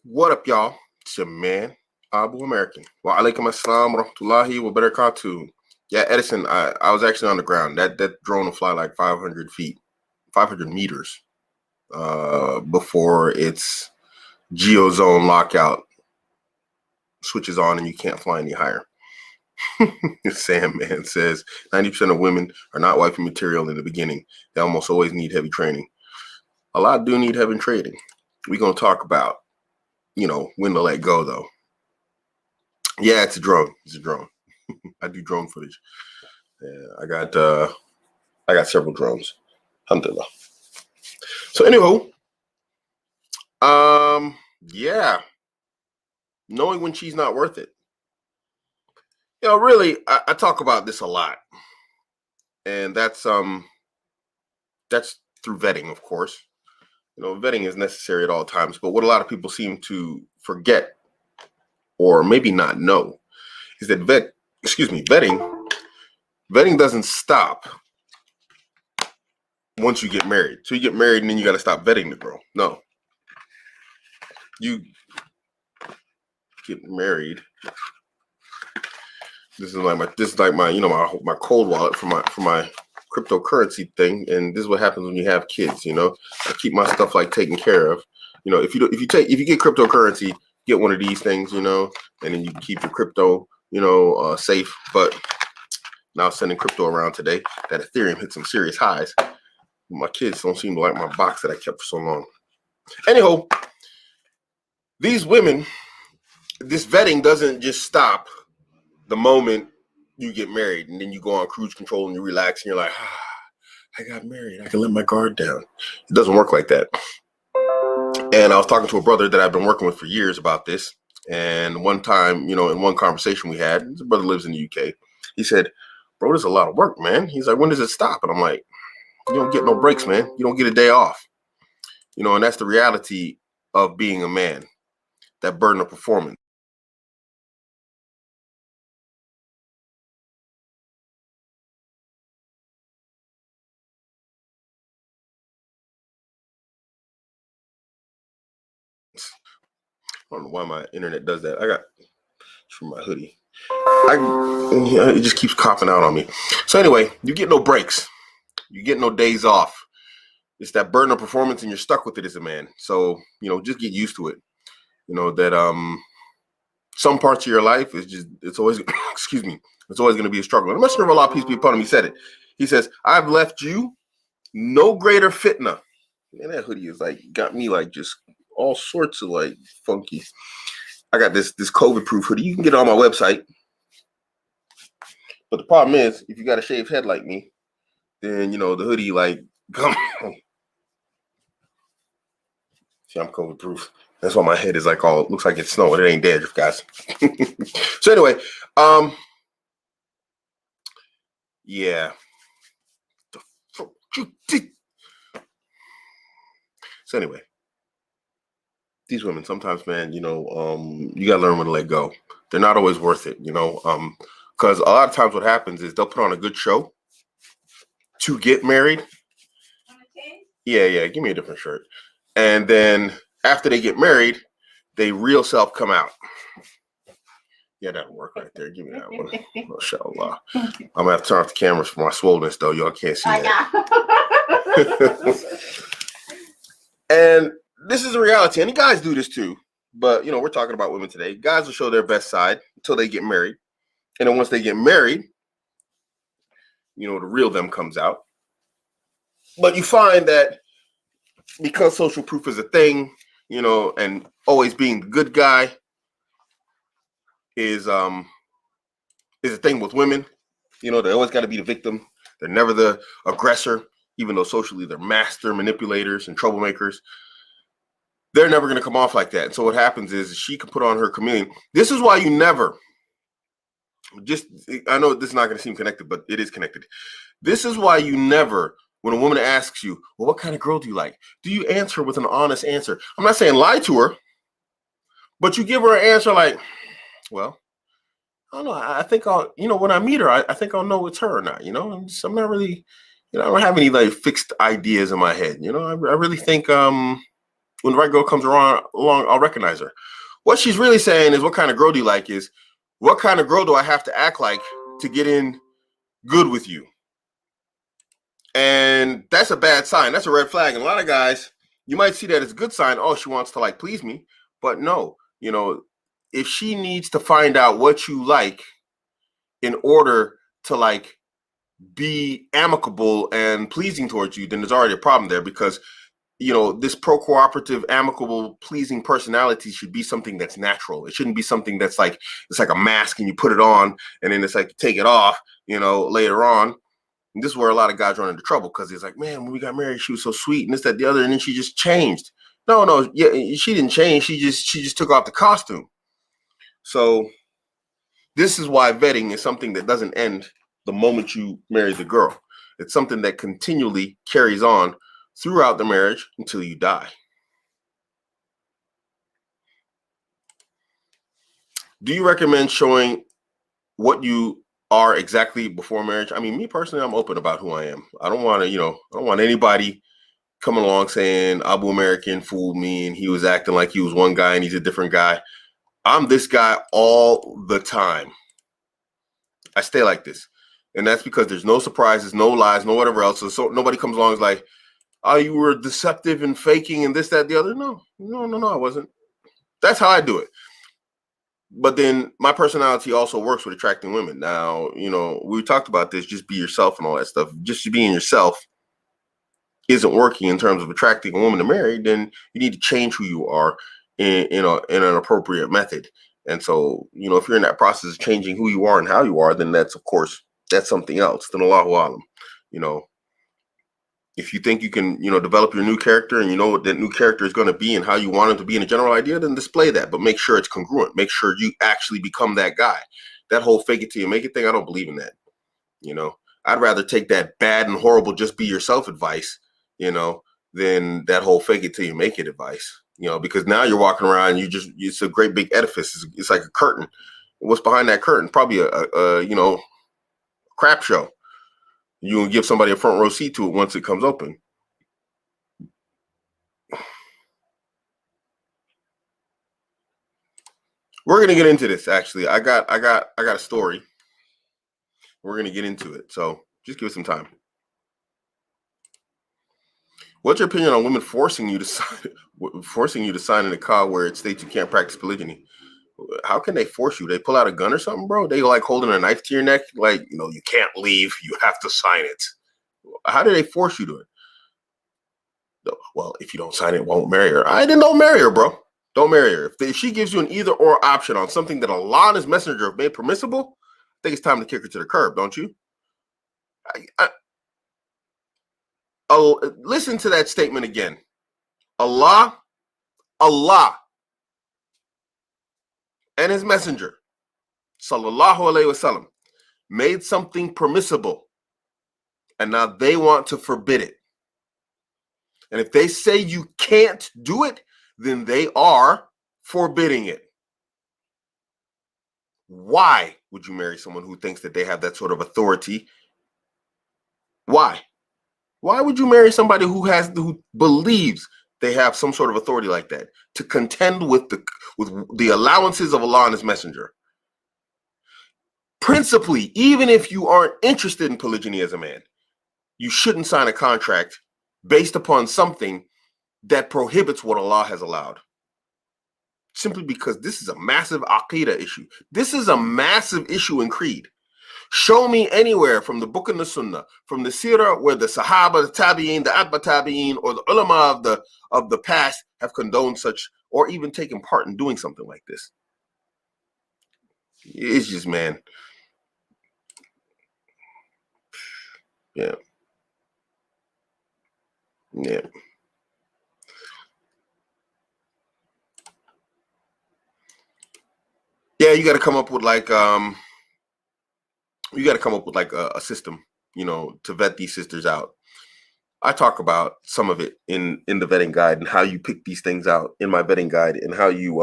What up, y'all? It's your man, Abuamerican. Wa alaikum assalam wa rahmatullahi wa barakatuh. Yeah, Edison, I was actually on the ground. That drone will fly like 500 feet, 500 meters before its geozone lockout switches on and you can't fly any higher. Sam Man says 90% of women are not wifey material in the beginning. They almost always need heavy training. A lot do need heavy training. We're going to talk about, when to let go, though. Yeah, it's a drone. It's a drone. I do drone footage. Yeah, I got several drones. Alhamdulillah. So anywho, yeah, knowing when she's not worth it. Really, I talk about this a lot, and that's through vetting, of course. Vetting is necessary at all times, but what a lot of people seem to forget or maybe not know is that vetting doesn't stop once you get married. So you get married and then you got to stop vetting the girl. No. You get married. This is like my my cold wallet for my cryptocurrency thing, and this is what happens when you have kids. I keep my stuff like taken care of. If you get cryptocurrency, get one of these things, and then you can keep your crypto, safe. But now sending crypto around today, that Ethereum hit some serious highs. My kids don't seem to like my box that I kept for so long. Anyhow, these women, this vetting doesn't just stop the moment you get married and then you go on cruise control and you relax and you're like, I got married. I can let my guard down. It doesn't work like that. And I was talking to a brother that I've been working with for years about this. And one time, in one conversation we had, his brother lives in the UK. He said, bro, there's a lot of work, man. He's like, when does it stop? And I'm like, you don't get no breaks, man. You don't get a day off. And that's the reality of being a man, that burden of performance. I don't know why my internet does that. I got it's from my hoodie. It just keeps copping out on me. So anyway, you get no breaks. You get no days off. It's that burden of performance and you're stuck with it as a man. So, just get used to it. That some parts of your life it's always, it's always going to be a struggle. And the Messenger of Allah, peace be upon him, he said it. He says, I've left you no greater fitna. And that hoodie is got me just all sorts of funky. I got this COVID proof hoodie. You can get it on my website. But the problem is, if you got a shaved head like me, then the hoodie come. See, I'm COVID proof. That's why my head is all looks like it's snowing. It ain't dandruff, guys. So anyway, yeah. So anyway, these women sometimes, man, you gotta learn when to let go. They're not always worth it, because a lot of times what happens is they'll put on a good show to get married. Yeah, give me a different shirt. And then after they get married, they real self come out. Yeah, that'll work right there. Give me that one. Mashallah. I'm gonna have to turn off the cameras for my swollenness though. Y'all can't see that. And this is a reality, and the guys do this too. But we're talking about women today. Guys will show their best side until they get married, and then once they get married, the real them comes out. But you find that because social proof is a thing, and always being the good guy is a thing with women. They always got to be the victim. They're never the aggressor, even though socially they're master manipulators and troublemakers. They're never going to come off like that. And so what happens is she can put on her chameleon. This is why you never, I know this is not going to seem connected, but it is connected. This is why you never, when a woman asks you, well, what kind of girl do you like? Do you answer with an honest answer? I'm not saying lie to her, but you give her an answer like, well, I don't know. I think I'll, when I meet her, I think I'll know it's her or not. I'm not really, I don't have any fixed ideas in my head. I really think, When the right girl comes along, I'll recognize her. What she's really saying is, what kind of girl do you like? Is what kind of girl do I have to act like to get in good with you? And that's a bad sign. That's a red flag. And a lot of guys, you might see that as a good sign. Oh, she wants to like please me. But no, if she needs to find out what you like in order to like be amicable and pleasing towards you, then there's already a problem there, because this pro-cooperative, amicable, pleasing personality should be something that's natural. It shouldn't be something that's like, it's like a mask and you put it on and then it's like take it off, later on. And this is where a lot of guys run into trouble, because it's like, man, when we got married, she was so sweet and this, that, the other, and then she just changed. No, yeah, she didn't change. She just took off the costume. So this is why vetting is something that doesn't end the moment you marry the girl. It's something that continually carries on throughout the marriage until you die. Do you recommend showing what you are exactly before marriage? I mean, me personally, I'm open about who I am. I don't want to, I don't want anybody coming along saying Abuamerican fooled me and he was acting like he was one guy and he's a different guy. I'm this guy all the time. I stay like this. And that's because there's no surprises, no lies, no whatever else. So nobody comes along and is like, oh, you were deceptive and faking and this, that, the other. No, I wasn't. That's how I do it. But then my personality also works with attracting women. Now, we talked about this, just be yourself and all that stuff. Just being yourself isn't working in terms of attracting a woman to marry. Then you need to change who you are in an appropriate method. And so, if you're in that process of changing who you are and how you are, then that's something else. Then Allahu Alam, if you think you can, develop your new character and you know what that new character is going to be and how you want it to be in a general idea, then display that. But make sure it's congruent. Make sure you actually become that guy. That whole fake it till you make it thing, I don't believe in that. I'd rather take that bad and horrible just be yourself advice, than that whole fake it till you make it advice. Because now you're walking around and it's a great big edifice. It's like a curtain. What's behind that curtain? Probably a crap show. You will give somebody a front row seat to it once it comes open. We're gonna get into this. Actually, I got a story. We're gonna get into it. So just give it some time. What's your opinion on women forcing you to sign in a car where it states you can't practice polygyny? How can they force you? They pull out a gun or something, bro? They like holding a knife to your neck, like, you can't leave. You have to sign it. How do they force you to it? Well, if you don't sign it, won't marry her. Don't marry her, bro. Don't marry her. If she gives you an either or option on something that Allah and His Messenger have made permissible, I think it's time to kick her to the curb, don't you? Listen to that statement again. Allah and His Messenger, sallallahu alaihi wasallam, made something permissible, and now they want to forbid it. And if they say you can't do it, then they are forbidding it. Why would you marry someone who thinks that they have that sort of authority? Why? Why would you marry somebody who believes they have some sort of authority like that to contend with the allowances of Allah and His Messenger? Principally, even if you aren't interested in polygyny as a man, you shouldn't sign a contract based upon something that prohibits what Allah has allowed. Simply because this is a massive aqidah issue. This is a massive issue in creed. Show me anywhere from the book and the sunnah, from the seerah, where the sahaba, the tabi'in, the atba tabi'in, or the ulama of the past have condoned such, or even taken part in doing something like this. It's just, man. Yeah. Yeah. Yeah, you got to come up with like a system, to vet these sisters out. I talk about some of it in the vetting guide and how you pick these things out in my vetting guide and how you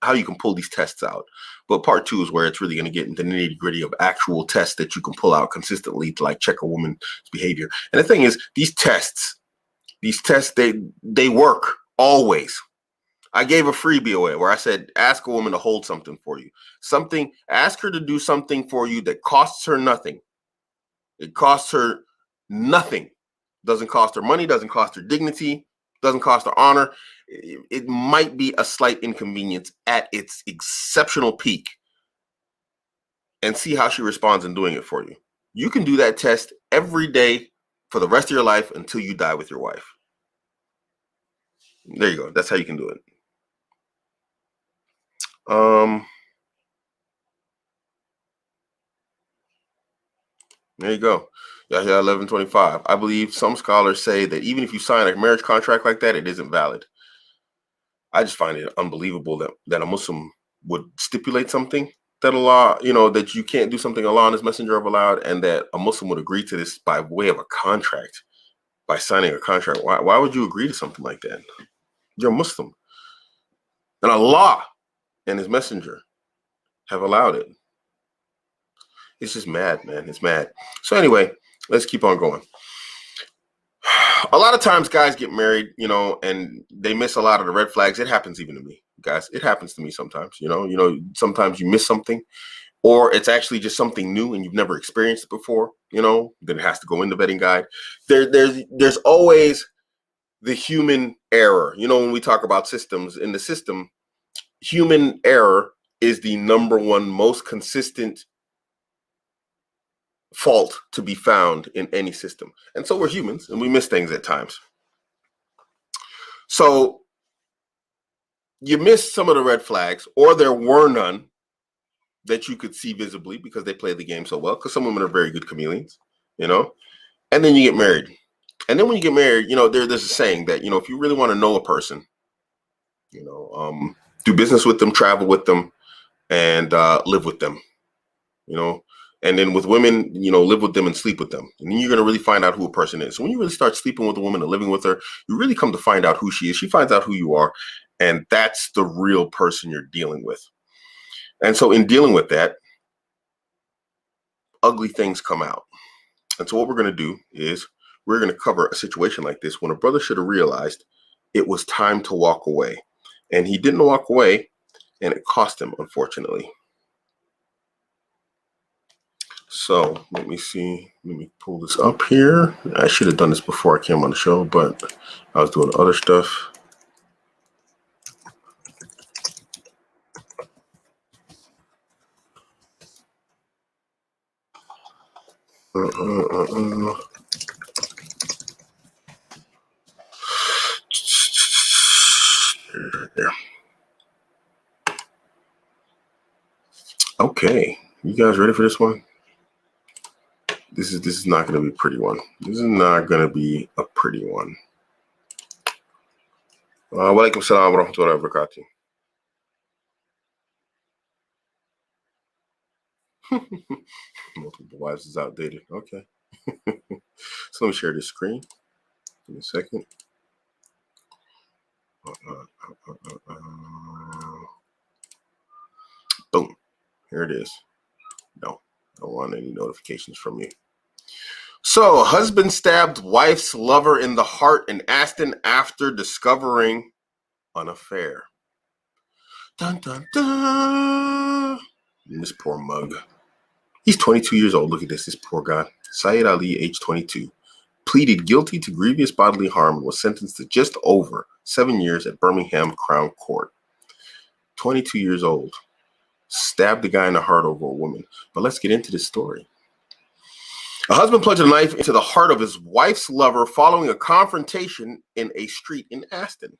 can pull these tests out. But part 2 is where it's really going to get into the nitty gritty of actual tests that you can pull out consistently to like check a woman's behavior. And the thing is, these tests, they work Always. I gave a freebie away where I said, ask a woman to hold something for you. Ask her to do something for you that costs her nothing. It costs her nothing. Doesn't cost her money, doesn't cost her dignity, doesn't cost her honor. It might be a slight inconvenience at its exceptional peak. And see how she responds in doing it for you. You can do that test every day for the rest of your life until you die with your wife. There you go. That's how you can do it. There you go. Yahya 1125. I believe some scholars say that even if you sign a marriage contract like that, it isn't valid. I just find it unbelievable that a Muslim would stipulate something that Allah, that you can't do something Allah and His Messenger have allowed, and that a Muslim would agree to this by way of a contract, by signing a contract. Why would you agree to something like that? You're a Muslim. And Allah and His Messenger have allowed it. It's just mad, man. It's mad. So anyway, let's keep on going. A lot of times guys get married, and they miss a lot of the red flags. It happens even to me, guys. It happens to me sometimes, sometimes you miss something, or it's actually just something new and you've never experienced it before, then it has to go in the vetting guide. There's always the human error. When we talk about systems, in the system, human error is the number one most consistent fault to be found in any system. And so we're humans and we miss things at times. So you missed some of the red flags, or there were none that you could see visibly because they play the game so well, because some women are very good chameleons, and then you get married. And then when you get married, there's a saying that, if you really want to know a person, do business with them, travel with them, and live with them, and then with women, live with them and sleep with them. And then you're going to really find out who a person is. So when you really start sleeping with a woman and living with her, you really come to find out who she is. She finds out who you are. And that's the real person you're dealing with. And so in dealing with that, ugly things come out. And so what we're going to do is we're going to cover a situation like this when a brother should have realized it was time to walk away. And he didn't walk away, and it cost him, unfortunately. So let me see. Let me pull this up here. I should have done this before I came on the show, but I was doing other stuff. There. Okay, you guys ready for this one? This is not going to be a pretty one. This is not going to be a pretty one. Wa alaikum salam wa rahmatullahi wa barakatuh. Multiple wives is outdated. Okay. So let me share this screen. Give me a second. Boom. Here it is. No, I don't want any notifications from you. So, husband stabbed wife's lover in the heart in Aston after discovering an affair. Dun, dun, dun. And this poor mug. He's 22 years old. Look at this poor guy. Saeed Ali, age 22, pleaded guilty to grievous bodily harm and was sentenced to just over 7 years at Birmingham Crown Court. 22 years old. Stabbed the guy in the heart over a woman. But let's get into this story. A husband plunged a knife into the heart of his wife's lover following a confrontation in a street in Aston.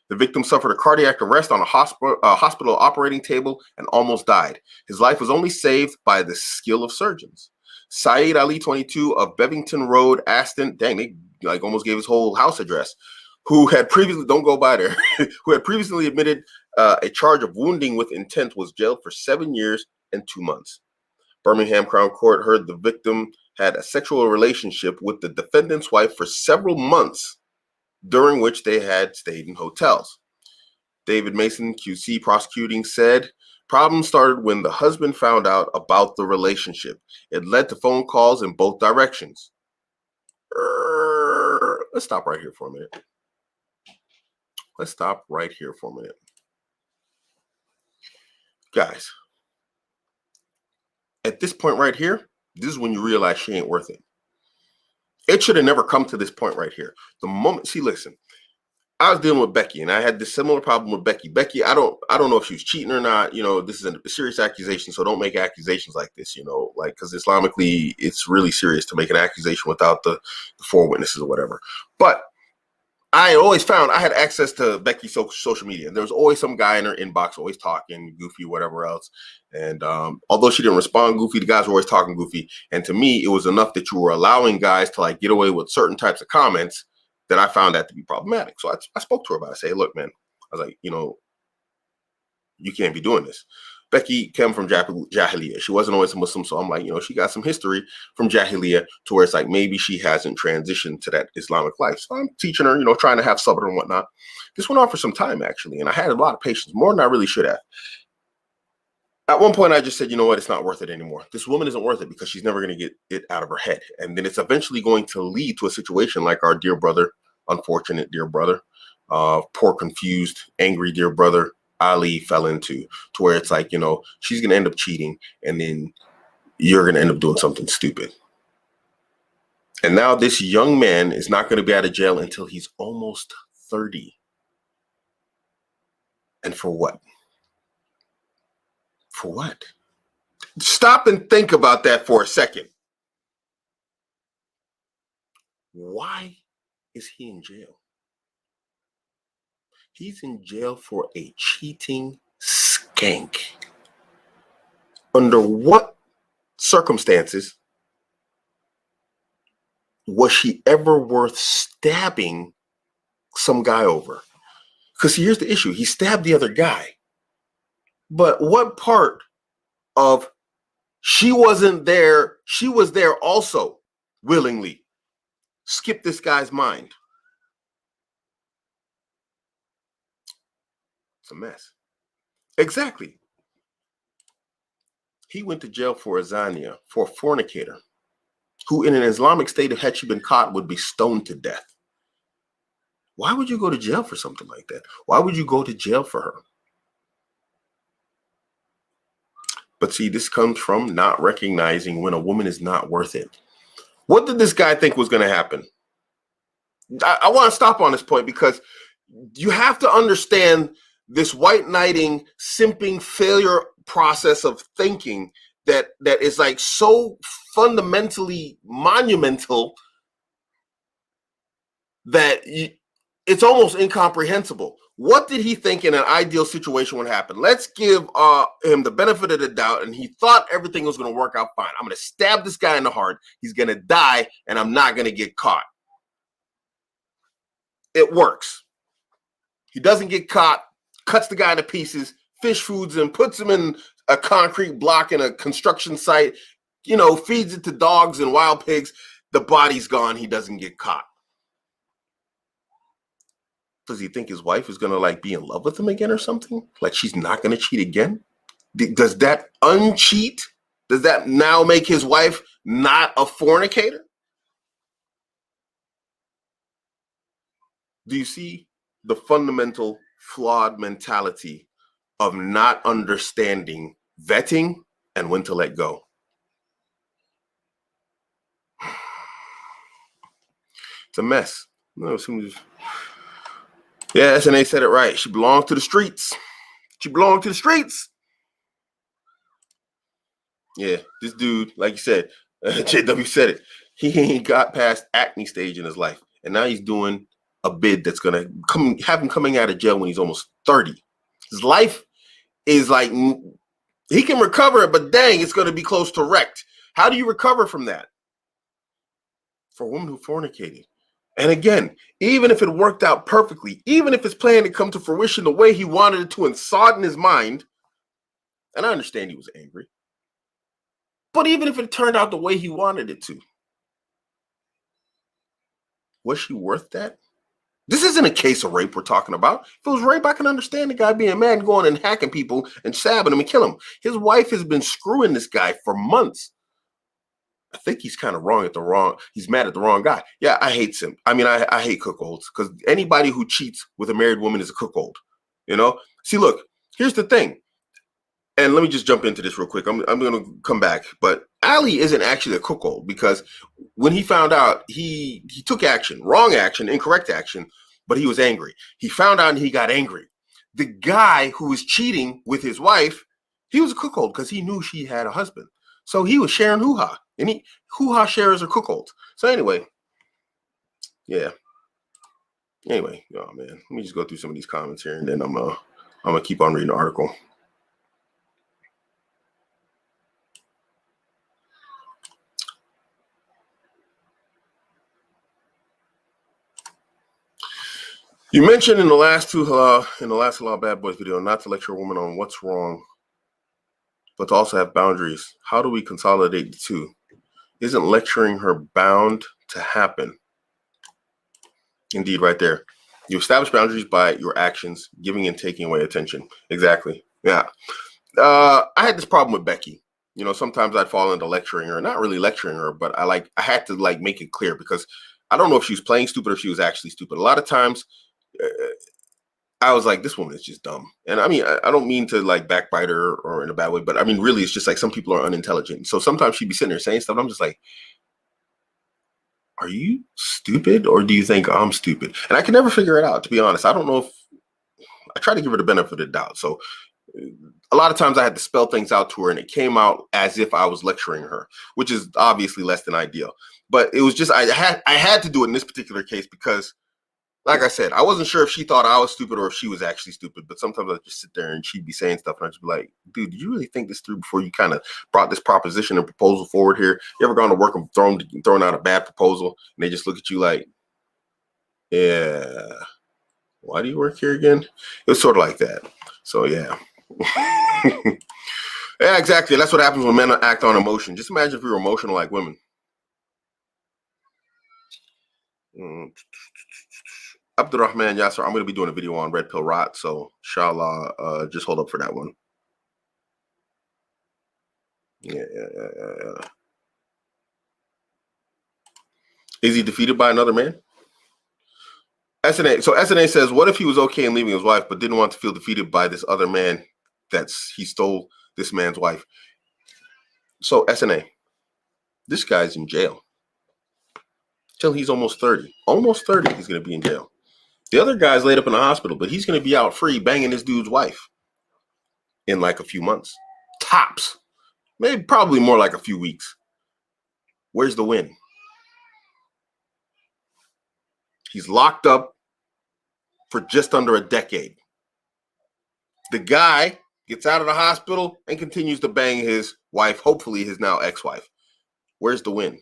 The victim suffered a cardiac arrest on a hospital operating table and almost died. His life was only saved by the skill of surgeons. Saeed Ali, 22, of Bevington Road, Aston, dang, they almost gave his whole house address, who had previously, don't go by there, who had previously admitted a charge of wounding with intent, was jailed for 7 years and 2 months. Birmingham Crown Court heard the victim had a sexual relationship with the defendant's wife for several months, during which they had stayed in hotels. David Mason, QC prosecuting, said, problems started when the husband found out about the relationship. It led to phone calls in both directions. Let's stop right here for a minute. Let's stop right here for a minute. Guys, at this point right here, this is when you realize she ain't worth it. It should have never come to this point right here. The moment, see, listen, I was dealing with Becky, and I had this similar problem with Becky. Becky, I don't know if she was cheating or not. This is a serious accusation, so don't make accusations like this. Because Islamically, it's really serious to make an accusation without the 4 witnesses or whatever. But I always found I had access to Becky's social media. There was always some guy in her inbox, always talking goofy, whatever else. And although she didn't respond goofy, the guys were always talking goofy. And to me, it was enough that you were allowing guys to get away with certain types of comments that I found that to be problematic. So I spoke to her about it. I say, look, man, I was like, you can't be doing this. Becky came from Jahiliyyah. She wasn't always a Muslim. So I'm like, she got some history from Jahiliyyah to where it's like maybe she hasn't transitioned to that Islamic life. So I'm teaching her, trying to have sabr and whatnot. This went on for some time, actually. And I had a lot of patience, more than I really should have. At one point, I just said, you know what? It's not worth it anymore. This woman isn't worth it because she's never going to get it out of her head. And then it's eventually going to lead to a situation like our dear brother, unfortunate dear brother, poor, confused, angry dear brother, Ali fell into, to where it's like, she's going to end up cheating and then you're going to end up doing something stupid. And now this young man is not going to be out of jail until he's almost 30. And for what? For what? Stop and think about that for a second. Why is he in jail? He's in jail for a cheating skank. Under what circumstances was she ever worth stabbing some guy over? Because here's the issue. He stabbed the other guy. But what part of she wasn't there, she was there also willingly, skip this guy's mind? It's a mess. Exactly. He went to jail for a zania, for a fornicator, who in an Islamic state, had she been caught, would be stoned to death. Why would you go to jail for something like that? Why would you go to jail for her? But see, this comes from not recognizing when a woman is not worth it. What did this guy think was going to happen? I want to stop on this point because you have to understand this white knighting, simping, failure process of thinking that is like so fundamentally monumental that it's almost incomprehensible. What did he think in an ideal situation would happen? Let's give him the benefit of the doubt, and he thought everything was going to work out fine. I'm going to stab this guy in the heart. He's going to die, and I'm not going to get caught. It works. He doesn't get caught, cuts the guy to pieces, fish foods him, puts him in a concrete block in a construction site, feeds it to dogs and wild pigs. The body's gone. He doesn't get caught. Does he think his wife is going to be in love with him again or something? Like she's not going to cheat again? Does that uncheat? Does that now make his wife not a fornicator? Do you see the fundamental flawed mentality of not understanding vetting and when to let go? It's a mess. Yeah, SNA said it right. She belonged to the streets. She belonged to the streets. Yeah, this dude, like you said, JW said it. He ain't got past acne stage in his life. And now he's doing a bid that's going to have him coming out of jail when he's almost 30. His life is like, he can recover it, but dang, it's going to be close to wrecked. How do you recover from that? For a woman who fornicated. And again, even if it worked out perfectly, even if his plan had come to fruition the way he wanted it to and saw it in his mind, and I understand he was angry, but even if it turned out the way he wanted it to, was she worth that? This isn't a case of rape we're talking about. If it was rape, I can understand the guy being mad and going and hacking people and stabbing them and killing them. His wife has been screwing this guy for months. I think he's kind of he's mad at the wrong guy. Yeah, I hate simp. I mean, I hate cuckolds because anybody who cheats with a married woman is a cuckold. You know? See, look, here's the thing. And let me just jump into this real quick. I'm going to come back. But Ali isn't actually a cuckold because when he found out, he took action, wrong action, incorrect action, but he was angry. He found out and he got angry. The guy who was cheating with his wife, he was a cuckold because he knew she had a husband. So he was sharing hoo-ha. And hoo-ha sharers are cuckolds. So anyway, yeah. Anyway, oh man, let me just go through some of these comments here and then I'm gonna keep on reading the article. You mentioned in the last Halal Bad Boys video not to lecture a woman on what's wrong, but to also have boundaries. How do we consolidate the two? Isn't lecturing her bound to happen? Indeed, right there. You establish boundaries by your actions, giving and taking away attention. Exactly. Yeah. I had this problem with Becky. You know, sometimes I'd fall into lecturing her, not really lecturing her, but I had to make it clear because I don't know if she was playing stupid or if she was actually stupid. A lot of times I was like, this woman is just dumb. And I mean, I don't mean to backbite her or in a bad way, but I mean, really, it's just some people are unintelligent. So sometimes she'd be sitting there saying stuff. And I'm just like, are you stupid or do you think I'm stupid? And I can never figure it out, to be honest. I don't know if I try to give her the benefit of the doubt. So a lot of times I had to spell things out to her and it came out as if I was lecturing her, which is obviously less than ideal. But it was just, I had to do it in this particular case because, like I said, I wasn't sure if she thought I was stupid or if she was actually stupid. But sometimes I'd just sit there and she'd be saying stuff and I'd just be like, dude, did you really think this through before you kind of brought this proposition and proposal forward here? You ever gone to work and thrown out a bad proposal and they just look at you like, yeah, why do you work here again? It was sort of like that. So, yeah. Yeah, exactly. That's what happens when men act on emotion. Just imagine if we were emotional like women. Abdurrahman Yasser, I'm going to be doing a video on red pill rot, so inshallah, just hold up for that one. Yeah. Is he defeated by another man? SNA. So SNA says, what if he was okay in leaving his wife, but didn't want to feel defeated by this other man he stole this man's wife? So SNA, this guy's in jail till he's almost 30. Almost 30, he's going to be in jail. The other guy's laid up in the hospital, but he's going to be out free banging this dude's wife in a few months. Tops. Maybe probably more like a few weeks. Where's the win? He's locked up for just under a decade. The guy gets out of the hospital and continues to bang his wife, hopefully his now ex-wife. Where's the win?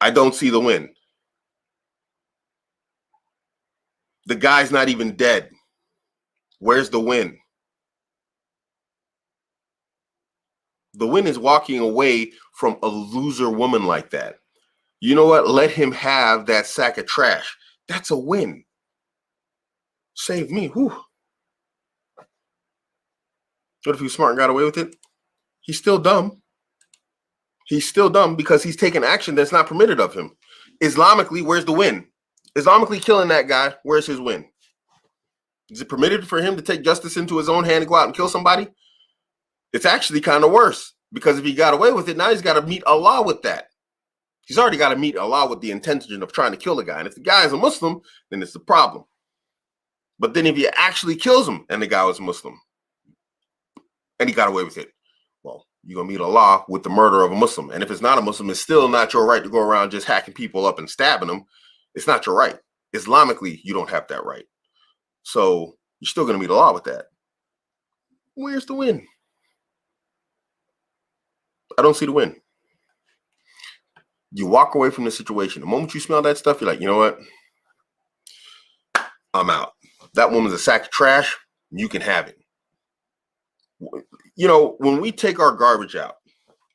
I don't see the win. The guy's not even dead. Where's the win? The win is walking away from a loser woman like that. You know what? Let him have that sack of trash. That's a win. Save me. Whew. What if he was smart and got away with it? He's still dumb. He's still dumb because he's taking action that's not permitted of him. Islamically, where's the win? Islamically killing that guy, where's his win? Is it permitted for him to take justice into his own hand and go out and kill somebody? It's actually kind of worse because if he got away with it, now he's got to meet Allah with that. He's already got to meet Allah with the intention of trying to kill the guy. And if the guy is a Muslim, then it's the problem. But then if he actually kills him and the guy was Muslim and he got away with it, well, you're going to meet Allah with the murder of a Muslim. And if it's not a Muslim, it's still not your right to go around just hacking people up and stabbing them. It's not your right. Islamically, you don't have that right. So you're still going to meet Allah with that. Where's the win? I don't see the win. You walk away from the situation. The moment you smell that stuff, you're like, you know what? I'm out. That woman's a sack of trash. You can have it. You know, when we take our garbage out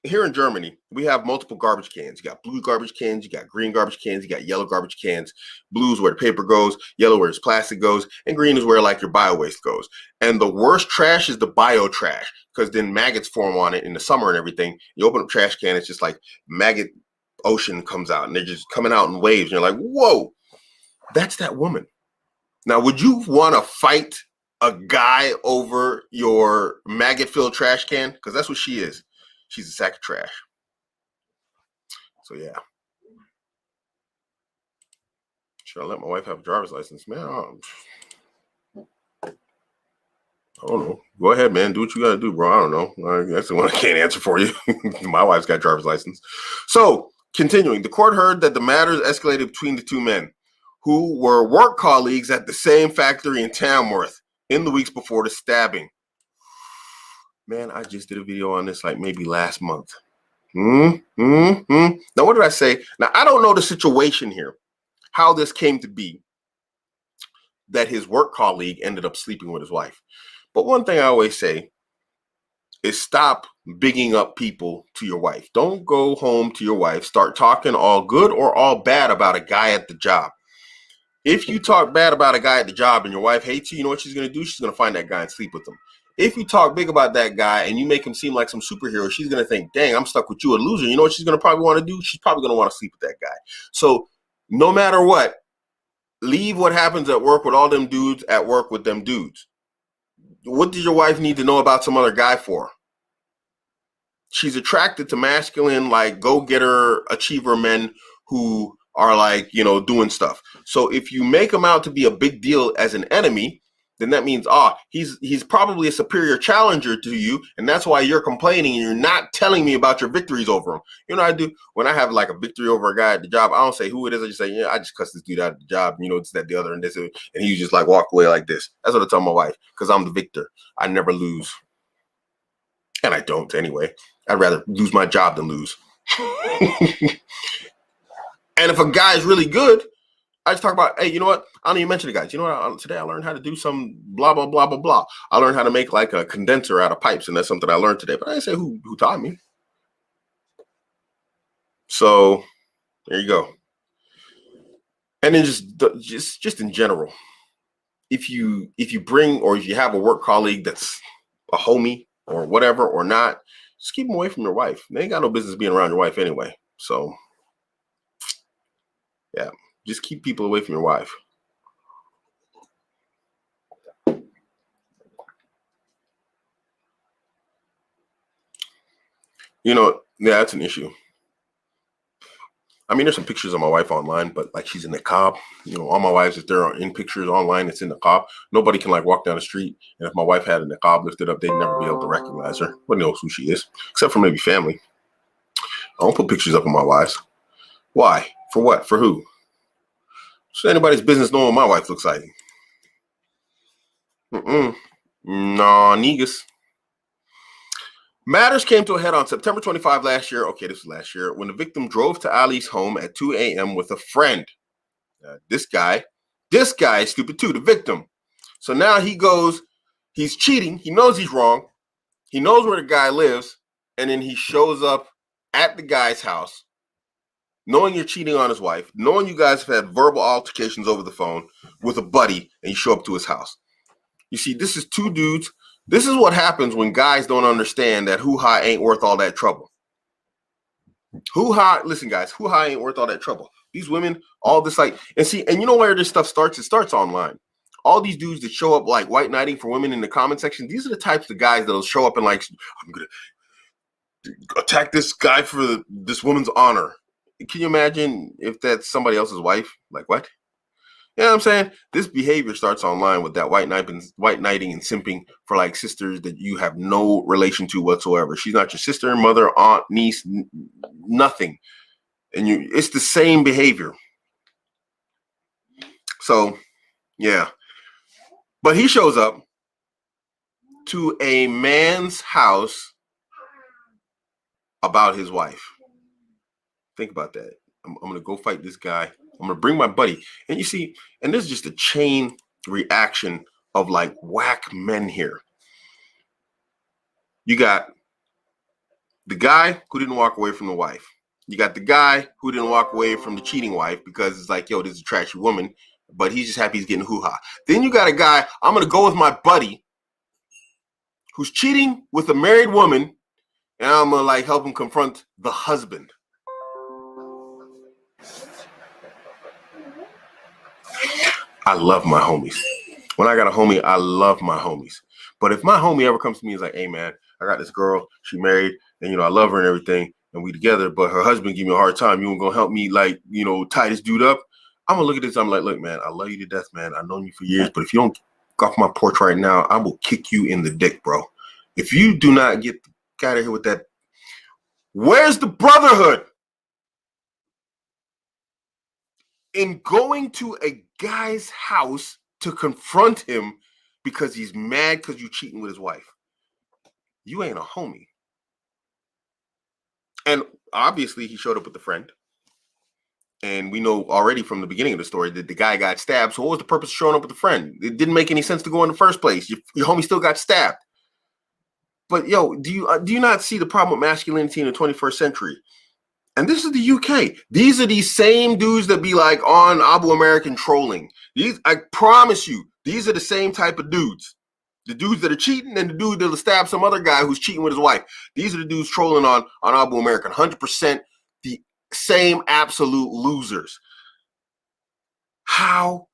here in Germany, we have multiple garbage cans. You got blue garbage cans, you got green garbage cans, you got yellow garbage cans. Blue is where the paper goes, yellow where the plastic goes, and green is where like your bio waste goes. And the worst trash is the bio trash, because then maggots form on it in the summer and everything. You open up a trash can, it's just like maggot ocean comes out, and they're just coming out in waves. And you're like, whoa, that's that woman. Now, would you want to fight a guy over your maggot-filled trash can? Because that's what she is. She's a sack of trash. So, yeah. Should I let my wife have a driver's license? Man, I don't know. Go ahead, man. Do what you got to do, bro. I don't know. That's the one I can't answer for you. My wife's got a driver's license. So, continuing. The court heard that the matters escalated between the two men, who were work colleagues at the same factory in Tamworth in the weeks before the stabbing. Man, I just did a video on this like maybe last month. Now, what did I say? Now, I don't know the situation here, how this came to be that his work colleague ended up sleeping with his wife. But one thing I always say is stop bigging up people to your wife. Don't go home to your wife, start talking all good or all bad about a guy at the job. If you talk bad about a guy at the job and your wife hates you, you know what she's going to do? She's going to find that guy and sleep with him. If you talk big about that guy and you make him seem like some superhero, she's going to think, dang, I'm stuck with you, a loser. You know what she's going to probably want to do? She's probably going to want to sleep with that guy. So no matter what, leave what happens at work with all them dudes at work with them dudes. What does your wife need to know about some other guy for? She's attracted to masculine, like go-getter achiever men who are like, doing stuff. So if you make him out to be a big deal as an enemy, then that means, he's probably a superior challenger to you, and that's why you're complaining and you're not telling me about your victories over him. You know what I do? When I have like a victory over a guy at the job, I don't say who it is. I just say, yeah, I just cussed this dude out at the job, it's that, the other, and this, and he just like walk away like this. That's what I tell my wife, because I'm the victor. I never lose. And I don't anyway. I'd rather lose my job than lose. And if a guy is really good, I just talk about, hey, you know what? I don't even mention the guys. You know what? Today I learned how to do some blah, blah, blah, blah, blah. I learned how to make like a condenser out of pipes, and that's something I learned today. But I didn't say who taught me. So there you go. And then just in general, if you bring, or if you have a work colleague that's a homie or whatever or not, just keep them away from your wife. They ain't got no business being around your wife anyway. So yeah, just keep people away from your wife. Yeah, that's an issue. I mean, there's some pictures of my wife online, but like she's in the niqab. All my wives, if they're in pictures online, it's in the niqab. Nobody can like walk down the street, and if my wife had a niqab lifted up, they'd never be able to recognize her. Nobody knows who she is, except for maybe family. I don't put pictures up of my wives. Why? For what? For who? It's anybody's business knowing what my wife looks like. No, negus. Matters came to a head on September 25 last year. Okay, this was last year, when the victim drove to Ali's home at 2 a.m. with a friend. This guy is stupid too, the victim. So now he's cheating. He knows he's wrong. He knows where the guy lives. And then he shows up at the guy's house, knowing you're cheating on his wife, knowing you guys have had verbal altercations over the phone with a buddy, and you show up to his house. You see, this is two dudes. This is what happens when guys don't understand that hoo-ha ain't worth all that trouble. Listen, guys, hoo-ha ain't worth all that trouble. These women, all this and you know where this stuff starts? It starts online. All these dudes that show up like white knighting for women in the comment section, these are the types of guys that'll show up and like, I'm going to attack this guy for this woman's honor. Can you imagine if that's somebody else's wife? Like what? You know what I'm saying? This behavior starts online with that white knighting and simping for like sisters that you have no relation to whatsoever. She's not your sister, mother, aunt, niece, nothing. And it's the same behavior. So, yeah. But he shows up to a man's house about his wife. Think about that. I'm going to go fight this guy. I'm going to bring my buddy. And you see, and this is just a chain reaction of like whack men here. You got the guy who didn't walk away from the wife. You got the guy who didn't walk away from the cheating wife because it's like, yo, this is a trashy woman, but he's just happy he's getting hoo-ha. Then you got a guy, I'm going to go with my buddy who's cheating with a married woman, and I'm going to like help him confront the husband. I love my homies. When I got a homie, I love my homies. But if my homie ever comes to me and is like, hey, man, I got this girl, she married, and, you know, I love her and everything, and we together, but her husband give me a hard time, you ain't gonna help me, like, you know, tie this dude up? I'm gonna look at this, I'm like, look, man, I love you to death, man. I've known you for years, but if you don't get off my porch right now, I will kick you in the dick, bro. If you do not get out of here with that, where's the brotherhood in going to a guy's house to confront him because he's mad because you cheating with his wife? You ain't a homie. And obviously he showed up with a friend. And we know already from the beginning of the story that the guy got stabbed. So what was the purpose of showing up with a friend? It didn't make any sense to go in the first place. Your homie still got stabbed. But yo, do you not see the problem with masculinity in the 21st century? And this is the UK. These are these same dudes that be like on Abuamerican trolling. These, I promise you, these are the same type of dudes. The dudes that are cheating and the dude that'll stab some other guy who's cheating with his wife. These are the dudes trolling on Abuamerican. 100% the same absolute losers. How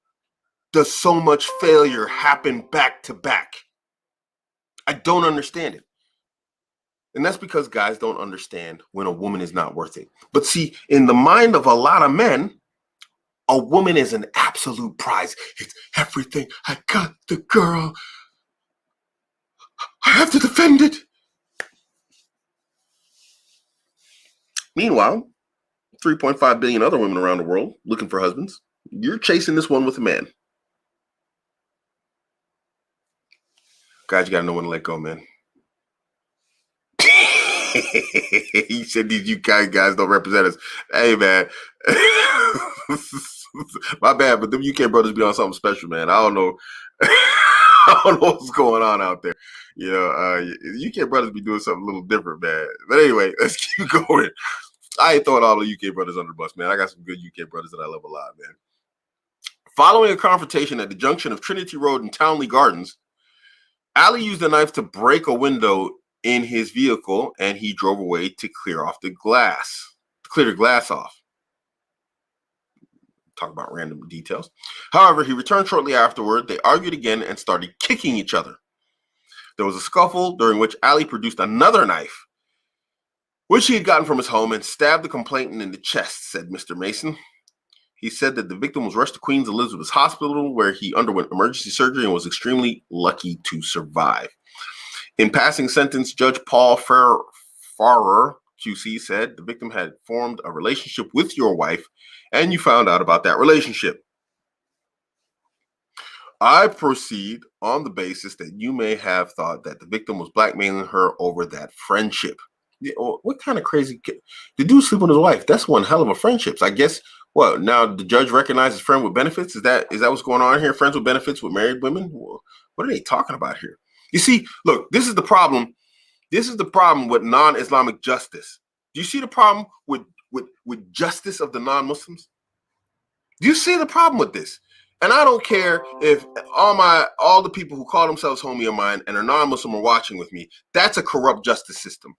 does so much failure happen back to back? I don't understand it. And that's because guys don't understand when a woman is not worth it. But see, in the mind of a lot of men, a woman is an absolute prize. It's everything. I got the girl. I have to defend it. Meanwhile, 3.5 billion other women around the world looking for husbands. You're chasing this one with a man. Guys, you got to know when to let go, man. He said these UK guys don't represent us. Hey, man. My bad, but them UK brothers be on something special, man. I don't know. I don't know what's going on out there. You know, UK brothers be doing something a little different, man. But anyway, let's keep going. I ain't throwing all the UK brothers under the bus, man. I got some good UK brothers that I love a lot, man. Following a confrontation at the junction of Trinity Road and Townley Gardens, Ali used a knife to break a window in his vehicle, and he drove away to clear the glass off. Talk about random details. However, he returned shortly afterward. They argued again and started kicking each other. There was a scuffle during which Ali produced another knife, which he had gotten from his home, and stabbed the complainant in the chest, said Mr. Mason. He said that the victim was rushed to Queen's Elizabeth Hospital, where he underwent emergency surgery and was extremely lucky to survive. In passing sentence, Judge Paul Farrer, QC, said the victim had formed a relationship with your wife, and you found out about that relationship. I proceed on the basis that you may have thought that the victim was blackmailing her over that friendship. What kind of crazy kid? The dude sleep with his wife. That's one hell of a friendship. So I guess what now the judge recognizes friend with benefits? Is that what's going on here? Friends with benefits with married women? Well, what are they talking about here? You see, look, this is the problem. This is the problem with non-Islamic justice. Do you see the problem with justice of the non-Muslims? Do you see the problem with this? And I don't care if all the people who call themselves homie of mine and are non-Muslim are watching with me. That's a corrupt justice system.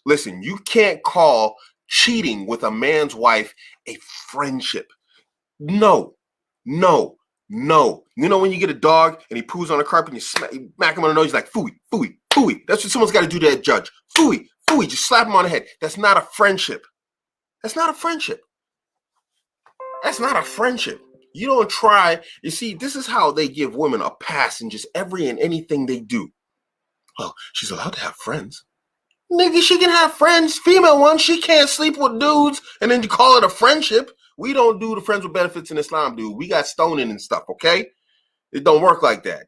Listen, you can't call cheating with a man's wife a friendship. No. You know when you get a dog and he poos on the carpet and you smack him on the nose, he's like, phooey, phooey, phooey. That's what someone's got to do to that judge. Phooey, phooey, just slap him on the head. That's not a friendship. That's not a friendship. That's not a friendship. You don't try. You see, this is how they give women a pass in just every and anything they do. Well, she's allowed to have friends. Nigga, she can have friends, female ones. She can't sleep with dudes and then you call it a friendship. We don't do the friends with benefits in Islam, dude. We got stoning and stuff, okay? It don't work like that.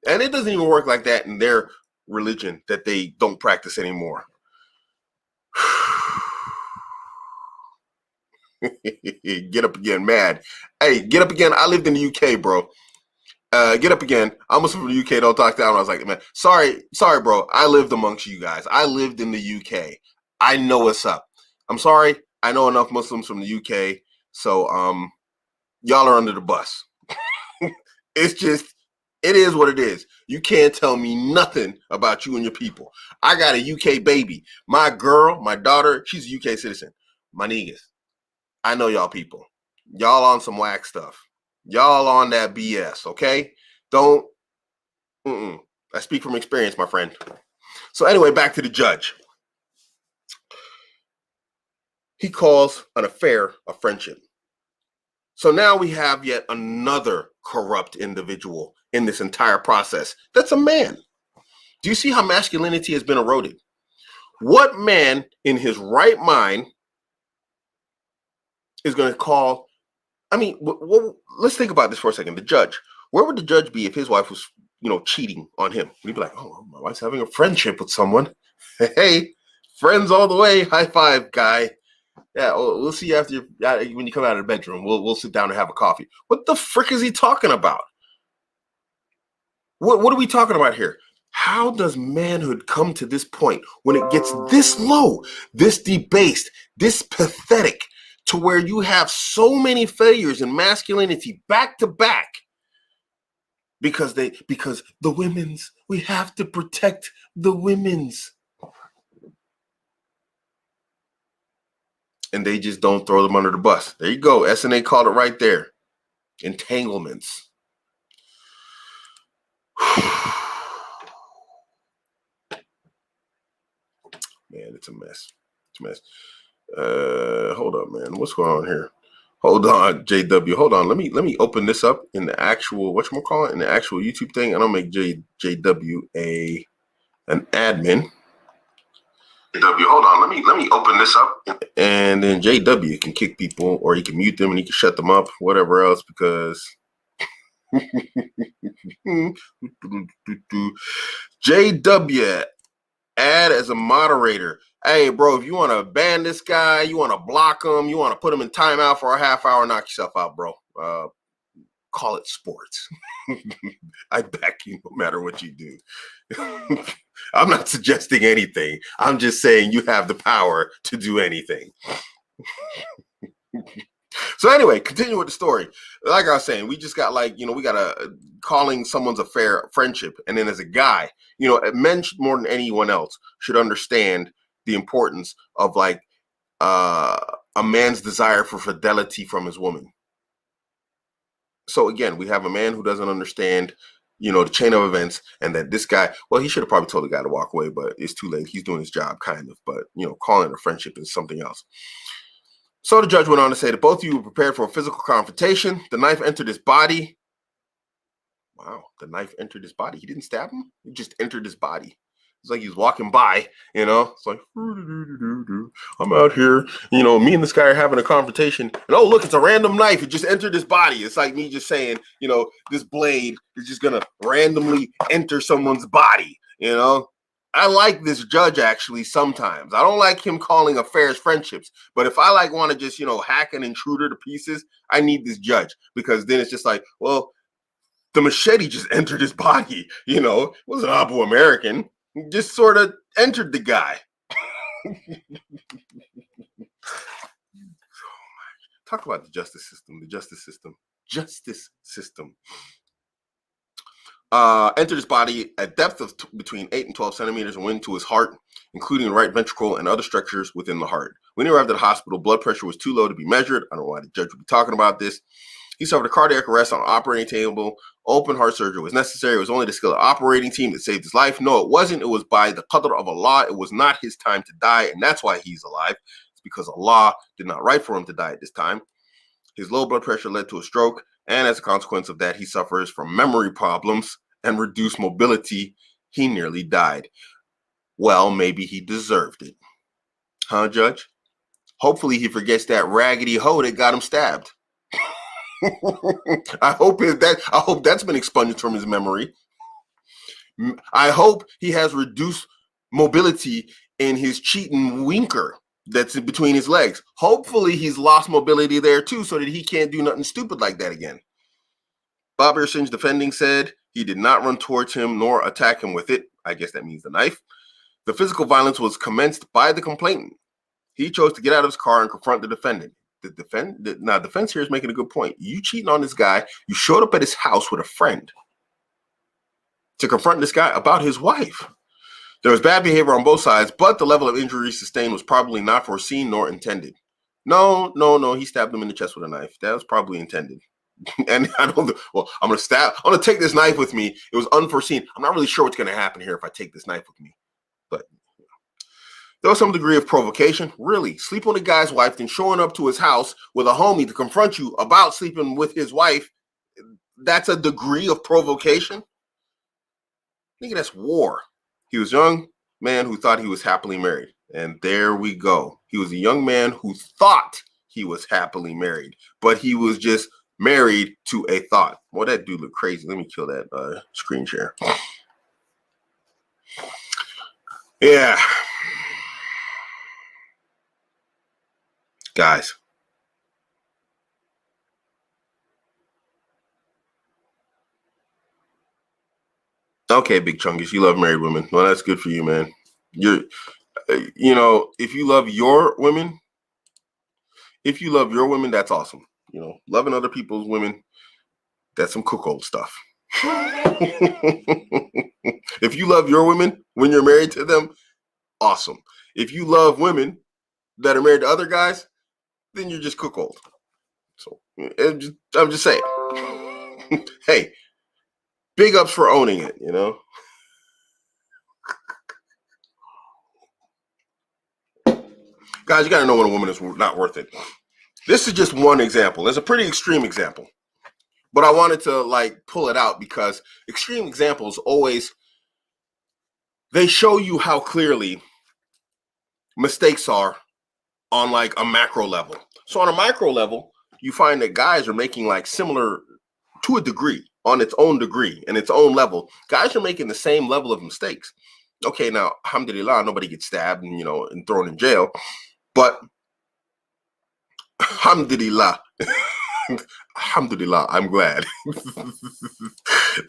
And it doesn't even work like that in their religion that they don't practice anymore. Get up again, mad. Hey, get up again. I lived in the UK, bro. Get up again. I'm Muslim from the UK. Don't talk down. I was like, man, sorry, bro. I lived amongst you guys. I lived in the UK. I know what's up. I'm sorry. I know enough Muslims from the UK. So, y'all are under the bus. It's just, it is what it is. You can't tell me nothing about you and your people. I got a UK baby. My girl, my daughter, she's a UK citizen. My niggas, I know y'all people. Y'all on some whack stuff. Y'all on that BS, okay? Don't, I speak from experience, my friend. So anyway, back to the judge. He calls an affair a friendship. So now we have yet another corrupt individual in this entire process. That's a man. Do you see how masculinity has been eroded? What man in his right mind is going to call? I mean, let's think about this for a second. The judge. Where would the judge be if his wife was, cheating on him? He'd be like, "Oh, my wife's having a friendship with someone. Hey, friends all the way. High five, guy. Yeah, we'll see you after when you come out of the bedroom. We'll sit down and have a coffee." What the frick is he talking about? What are we talking about here? How does manhood come to this point when it gets this low, this debased, this pathetic, to where you have so many failures in masculinity back to back? Because the women's, we have to protect the women's. And they just don't throw them under the bus. There you go. SNA called it right there. Entanglements. Man, it's a mess. It's a mess. Hold up, man. What's going on here? Hold on, JW. Hold on. Let me open this up in the actual whatchamacallit, in the actual YouTube thing, and I'll make JW an admin. JW, hold on. Let me open this up, and then JW can kick people, or he can mute them, and he can shut them up, whatever else, because JW, add as a moderator. Hey, bro, if you want to ban this guy, you want to block him, you want to put him in timeout for a half hour, knock yourself out, bro. Call it sports. I back you no matter what you do. I'm not suggesting anything. I'm just saying you have the power to do anything. So anyway, continue with the story. Like I was saying, we just got we got a calling someone's affair friendship. And then as a guy, men more than anyone else should understand the importance of a man's desire for fidelity from his woman. So again, we have a man who doesn't understand, the chain of events, and that this guy, well, he should have probably told the guy to walk away, but it's too late. He's doing his job, kind of. But, calling it a friendship is something else. So the judge went on to say that both of you were prepared for a physical confrontation. The knife entered his body. Wow, the knife entered his body. He didn't stab him. It just entered his body. It's like he was walking by, It's like, I'm out here, me and this guy are having a confrontation. And oh, look, it's a random knife. It just entered his body. It's like me just saying, this blade is just going to randomly enter someone's body, I like this judge actually sometimes. I don't like him calling affairs friendships. But if I want to just, hack an intruder to pieces, I need this judge, because then it's just like, well, the machete just entered his body, it was an Abuamerican. Just sort of entered the guy. Talk about the justice system. Entered his body at depth of between 8 and 12 centimeters and went into his heart, including the right ventricle and other structures within the heart. When he arrived at the hospital, blood pressure was too low to be measured. I don't know why the judge would be talking about this. He suffered a cardiac arrest on an operating table. Open heart surgery was necessary. It was only the skilled operating team that saved his life. No, it wasn't. It was by the qadr of Allah. It was not his time to die, and that's why he's alive. It's because Allah did not write for him to die at this time. His low blood pressure led to a stroke, and as a consequence of that, he suffers from memory problems and reduced mobility. He nearly died. Well, maybe he deserved it. Huh, Judge? Hopefully he forgets that raggedy hoe that got him stabbed. I hope that's been expunged from his memory. I hope he has reduced mobility in his cheating winker that's in between his legs. Hopefully he's lost mobility there too, so that he can't do nothing stupid like that again. Bobby Singh's defending said he did not run towards him nor attack him with it. I guess that means the knife. The physical violence was commenced by the complainant. He chose to get out of his car and confront the defendant. Defense here is making a good point. You cheating on this guy. You showed up at his house with a friend to confront this guy about his wife. There was bad behavior on both sides, but the level of injury sustained was probably not foreseen nor intended. No. He stabbed him in the chest with a knife. That was probably intended. And I'm going to take this knife with me. It was unforeseen. I'm not really sure what's going to happen here if I take this knife with me. But there was some degree of provocation. Really, sleeping with a guy's wife, then showing up to his house with a homie to confront you about sleeping with his wife. That's a degree of provocation. I think that's war. He was a young man who thought he was happily married. And there we go. He was a young man who thought he was happily married, but he was just married to a thought. Boy, that dude looked crazy. Let me kill that screen share. Yeah. Guys. Okay, Big Chungus, you love married women. Well, that's good for you, man. If you love your women, that's awesome. Loving other people's women, that's some cuckold stuff. If you love your women when you're married to them, awesome. If you love women that are married to other guys, then you're just cuckold. So I'm just saying. Hey, big ups for owning it, Guys, you got to know when a woman is not worth it. This is just one example. It's a pretty extreme example. But I wanted to pull it out because extreme examples always, they show you how clearly mistakes are on a macro level. So on a micro level, you find that guys are making similar to a degree, on its own degree and its own level. Guys are making the same level of mistakes. Okay, now, alhamdulillah, nobody gets stabbed and thrown in jail. But alhamdulillah, alhamdulillah, I'm glad.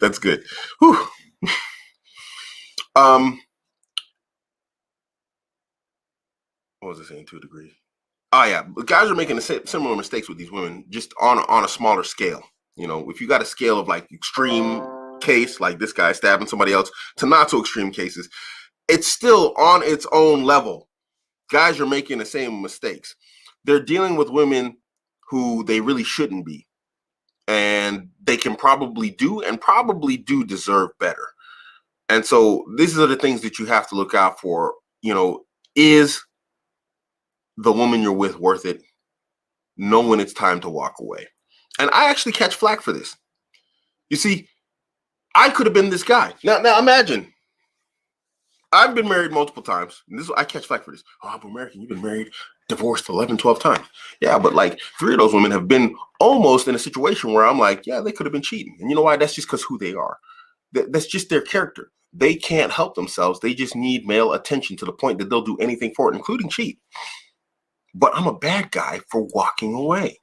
That's good. Whew. What was I saying? To a degree. Oh yeah, guys are making similar mistakes with these women, just on a smaller scale. If you got a scale of extreme case, like this guy stabbing somebody else, to not so extreme cases, it's still on its own level. Guys are making the same mistakes. They're dealing with women who they really shouldn't be, and they can probably do deserve better. And so these are the things that you have to look out for. Is the woman you're with worth it? Know when it's time to walk away. And I actually catch flack for this. You see, I could have been this guy. Now imagine, I've been married multiple times. And I catch flack for this. Oh, Abuamerican, you've been married, divorced 11, 12 times. Yeah, but 3 of those women have been almost in a situation where I'm like, yeah, they could have been cheating. And you know why? That's just because who they are. That's just their character. They can't help themselves. They just need male attention to the point that they'll do anything for it, including cheat. But I'm a bad guy for walking away.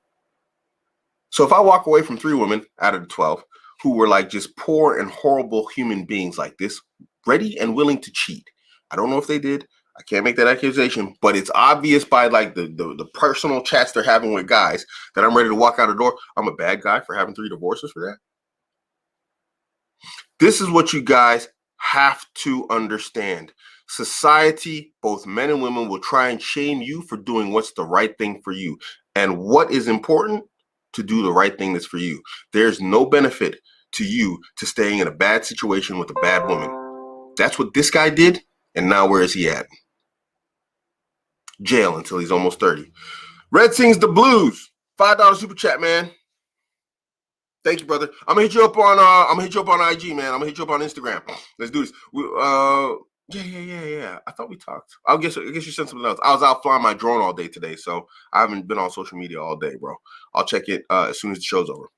So if I walk away from 3 women out of the 12 who were just poor and horrible human beings like this, ready and willing to cheat, I don't know if they did. I can't make that accusation, but it's obvious by the personal chats they're having with guys that I'm ready to walk out the door. I'm a bad guy for having 3 divorces for that. This is what you guys have to understand. Society, both men and women, will try and shame you for doing what's the right thing for you. And what is important? To do the right thing that's for you. There's no benefit to you to staying in a bad situation with a bad woman. That's what this guy did. And now where is he at? Jail until he's almost 30. Red sings the blues. $5 super chat, man. Thank you, brother. I'm gonna hit you up on IG, man. I'm gonna hit you up on Instagram. Let's do this. Yeah. I thought we talked. I guess you sent something else. I was out flying my drone all day today, so I haven't been on social media all day, bro. I'll check it as soon as the show's over.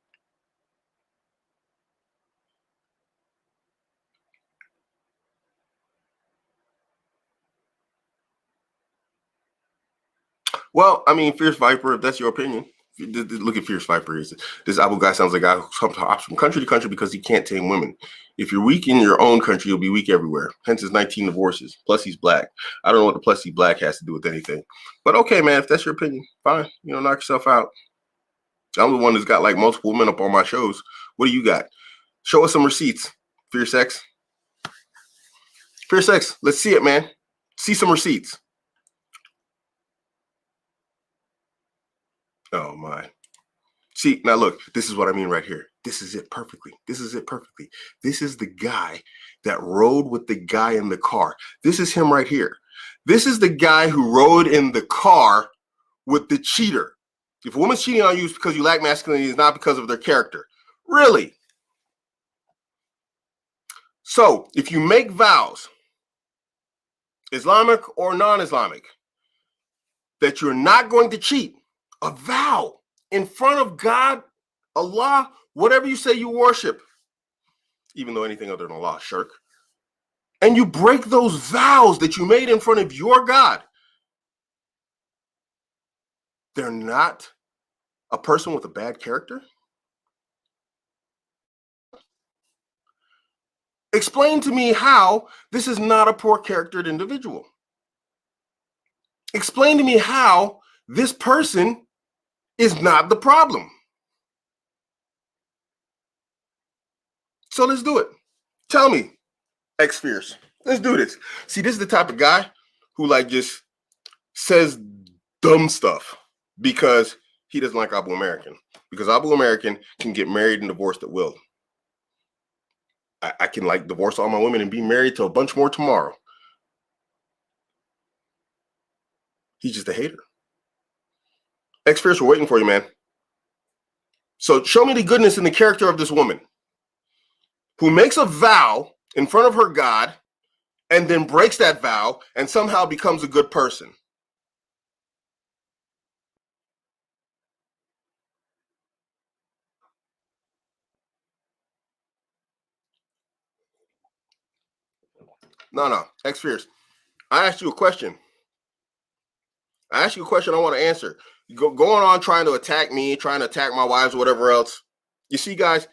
Well, I mean, Fierce Viper, if that's your opinion, Look at Fierce Viper. This Abu guy sounds like a guy who hops from country to country because he can't tame women. If you're weak in your own country, you'll be weak everywhere. Hence his 19 divorces. Plus he's black. I don't know what the plus he's black has to do with anything. But okay, man, if that's your opinion, fine. Knock yourself out. I'm the one that's got like multiple women up on my shows. What do you got? Show us some receipts. Fierce X. Fierce X, let's see it, man. See some receipts. Oh my. See, now look, this is what I mean right here. This is it perfectly. This is it perfectly. This is the guy that rode with the guy in the car. This is him right here. This is the guy who rode in the car with the cheater. If a woman's cheating on you, it's because you lack masculinity, it's not because of their character. Really? So, if you make vows, Islamic or non-Islamic, that you're not going to cheat, a vow in front of God, Allah, whatever you say you worship, even though anything other than Allah, shirk, and you break those vows that you made in front of your God, they're not a person with a bad character? Explain to me how this is not a poor charactered individual. Explain to me how this person is not the problem. So let's do it. Tell me, X Fierce. Let's do this. See, this is the type of guy who like just says dumb stuff because he doesn't like Abuamerican. Because Abuamerican can get married and divorced at will. I can like divorce all my women and be married to a bunch more tomorrow. He's just a hater. X Fierce, we're waiting for you, man. So show me the goodness in the character of this woman who makes a vow in front of her God and then breaks that vow and somehow becomes a good person. No, X Fierce. I asked you a question. I want to answer. Going on trying to attack me, trying to attack my wives, or whatever else. You see, guys,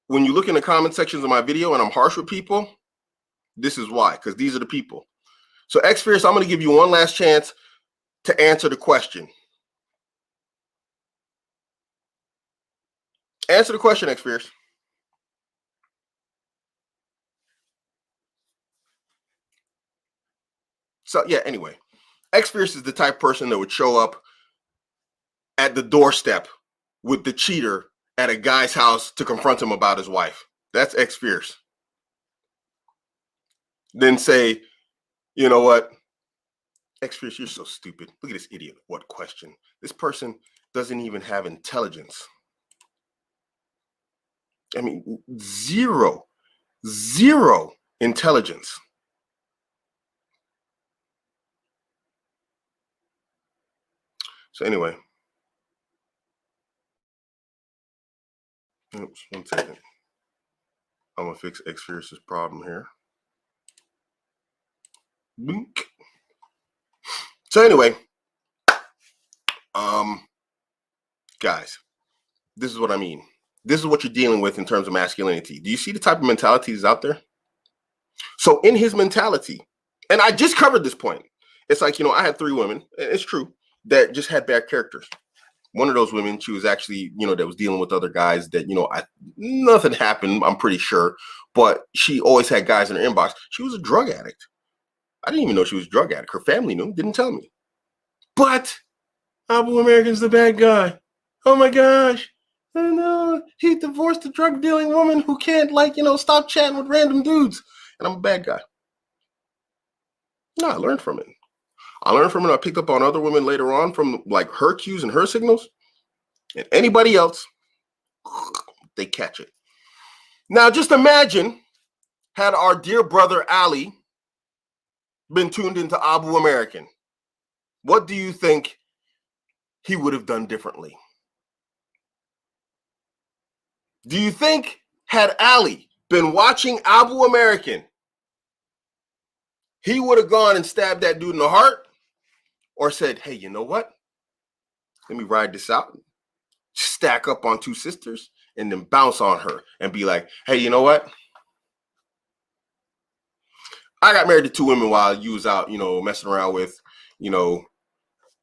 when you look in the comment sections of my video and I'm harsh with people, this is why, because these are the people. So X Fierce, I'm going to give you one last chance to answer the question. Answer the question, X Fierce. So yeah, anyway, X Fierce is the type of person that would show up at the doorstep with the cheater at a guy's house to confront him about his wife. That's X Fierce. Then say, you know what? X Fierce, you're so stupid. Look at this idiot. What question? This person doesn't even have intelligence. I mean, zero intelligence. So anyway, oops, 1 second. I'm gonna fix X Fierce's problem here. Blink. So anyway, guys, this is what I mean. This is what you're dealing with in terms of masculinity. Do you see the type of mentality that's out there? So in his mentality, and I just covered this point. It's like, I had 3 women, it's true, that just had bad characters. One of those women, she was actually, that was dealing with other guys that, nothing happened, I'm pretty sure, but she always had guys in her inbox. She was a drug addict. I didn't even know she was a drug addict. Her family knew, didn't tell me. But Abuamerican's the bad guy. Oh my gosh. I know. He divorced a drug dealing woman who can't, stop chatting with random dudes. And I'm a bad guy. No, I learned from it. I picked up on other women later on from like her cues and her signals. And anybody else, they catch it. Now, just imagine had our dear brother Ali been tuned into Abuamerican. What do you think he would have done differently? Do you think had Ali been watching Abuamerican, he would have gone and stabbed that dude in the heart or said, hey, you know what? Let me ride this out. stack up on two sisters and then bounce on her and be like, hey, you know what? I got married to two women while you was out, messing around with,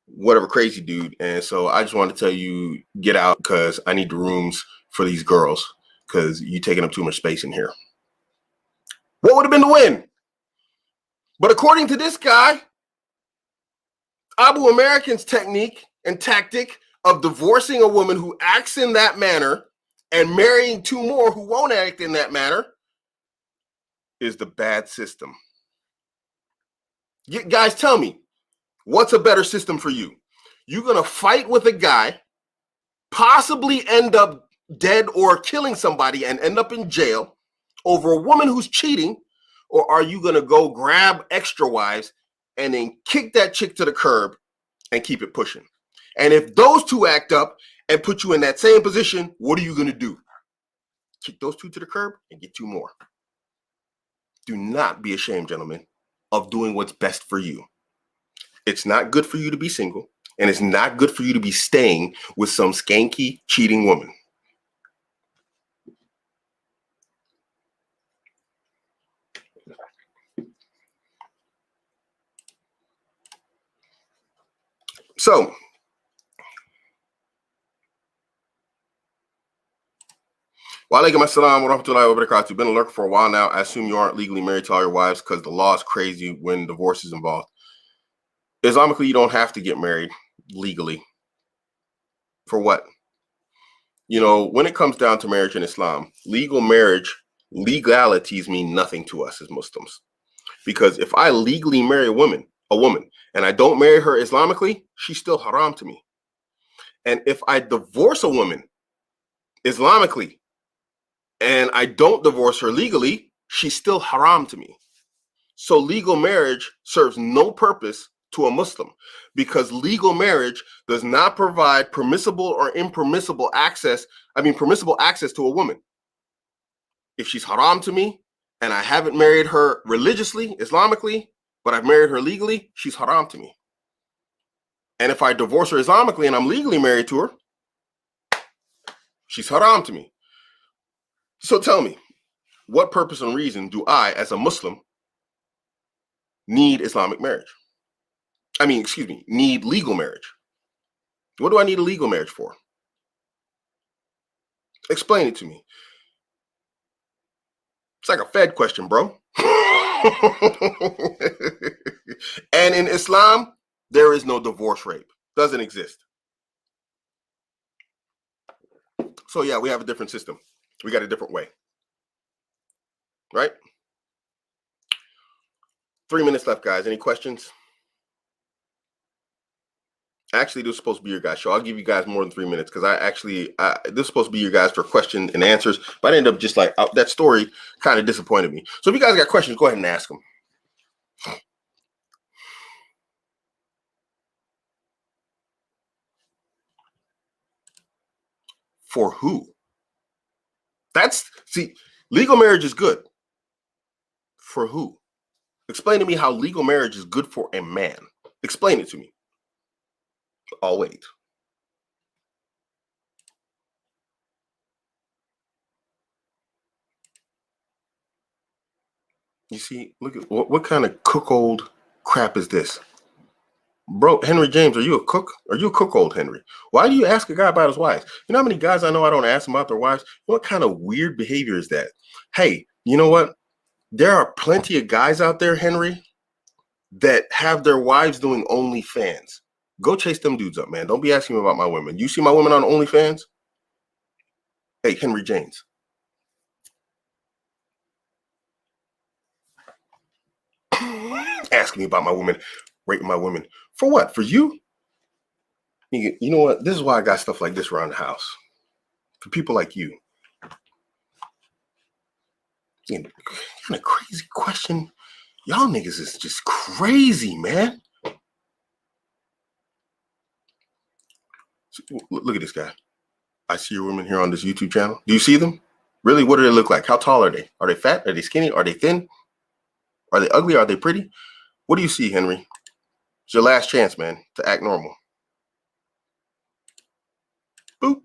whatever crazy dude. And so I just wanted to tell you, get out because I need the rooms for these girls because you taking up too much space in here. What would have been the win? But according to this guy, Abuamerican's technique and tactic of divorcing a woman who acts in that manner and marrying two more who won't act in that manner is the bad system. Guys, tell me, what's a better system for you? You're going to fight with a guy, possibly end up dead or killing somebody and end up in jail over a woman who's cheating, or are you going to go grab extra wives and then kick that chick to the curb and keep it pushing? And if those two act up and put you in that same position, what are you going to do? Kick those two to the curb and get two more. Do not be ashamed, gentlemen, of doing what's best for you. It's not good for you to be single, and it's not good for you to be staying with some skanky, cheating woman. So, Walaikum assalam wa rahmatullahi wa barakatuh. Been a lurker for a while now. I assume you aren't legally married to all your wives because the law is crazy when divorce is involved. Islamically, you don't have to get married legally. For what? When it comes down to marriage in Islam, legalities mean nothing to us as Muslims. Because if I legally marry a woman, and I don't marry her Islamically, she's still haram to me. And if I divorce a woman Islamically, and I don't divorce her legally, she's still haram to me. So legal marriage serves no purpose to a Muslim because legal marriage does not provide permissible or impermissible access. Permissible access to a woman. If she's haram to me and I haven't married her religiously, Islamically, but I've married her legally, she's haram to me. And if I divorce her Islamically and I'm legally married to her, she's haram to me. So tell me, what purpose and reason do I, as a Muslim, need Islamic marriage? Need legal marriage. What do I need a legal marriage for? Explain it to me. It's like a Fed question, bro. And in Islam, there is no divorce rape. Doesn't exist. So yeah, we have a different system. We got a different way. Right? 3 minutes left, guys. Any questions? Actually, this is supposed to be your guys' show. I'll give you guys more than 3 minutes because this is supposed to be your guys for question and answers. But I ended up just that story kind of disappointed me. So if you guys got questions, go ahead and ask them. For who? Legal marriage is good. For who? Explain to me how legal marriage is good for a man. Explain it to me. I'll wait. You see, look at what kind of cook-old crap is this? Bro, Henry James, are you a cook? Are you a cook-old Henry? Why do you ask a guy about his wives? You know how many guys I know I don't ask them about their wives? What kind of weird behavior is that? Hey, you know what? There are plenty of guys out there, Henry, that have their wives doing OnlyFans. Go chase them dudes up, man. Don't be asking me about my women. You see my women on OnlyFans? Hey, Henry James. Asking me about my women, rating my women. For what? For you? You know what? This is why I got stuff like this around the house. For people like you. Kind of crazy question. Y'all niggas is just crazy, man. Look at this guy. I see your women here on this YouTube channel. Do you see them? Really? What do they look like? How tall are they? Are they fat? Are they skinny? Are they thin? Are they ugly? Are they pretty? What do you see, Henry? It's your last chance, man, to act normal. Boop.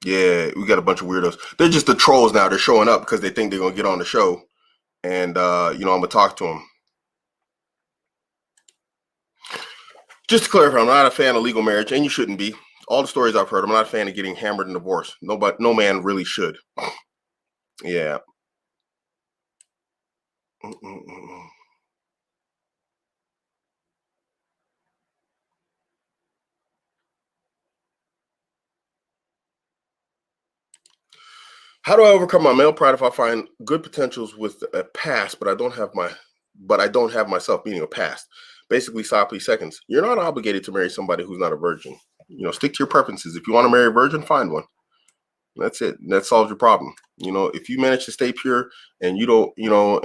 Yeah, we got a bunch of weirdos. They're just the trolls now. They're showing up because they think they're gonna get on the show, and I'm gonna talk to them. Just to clarify, I'm not a fan of legal marriage, and you shouldn't be. All the stories I've heard, I'm not a fan of getting hammered and divorced. Nobody, no man really should. Yeah. Mm-mm-mm. How do I overcome my male pride if I find good potentials with a past, but I don't have myself, meaning a past? Basically, sloppy seconds. You're not obligated to marry somebody who's not a virgin. Stick to your preferences. If you want to marry a virgin, find one. That's it. That solves your problem. If you manage to stay pure and you don't,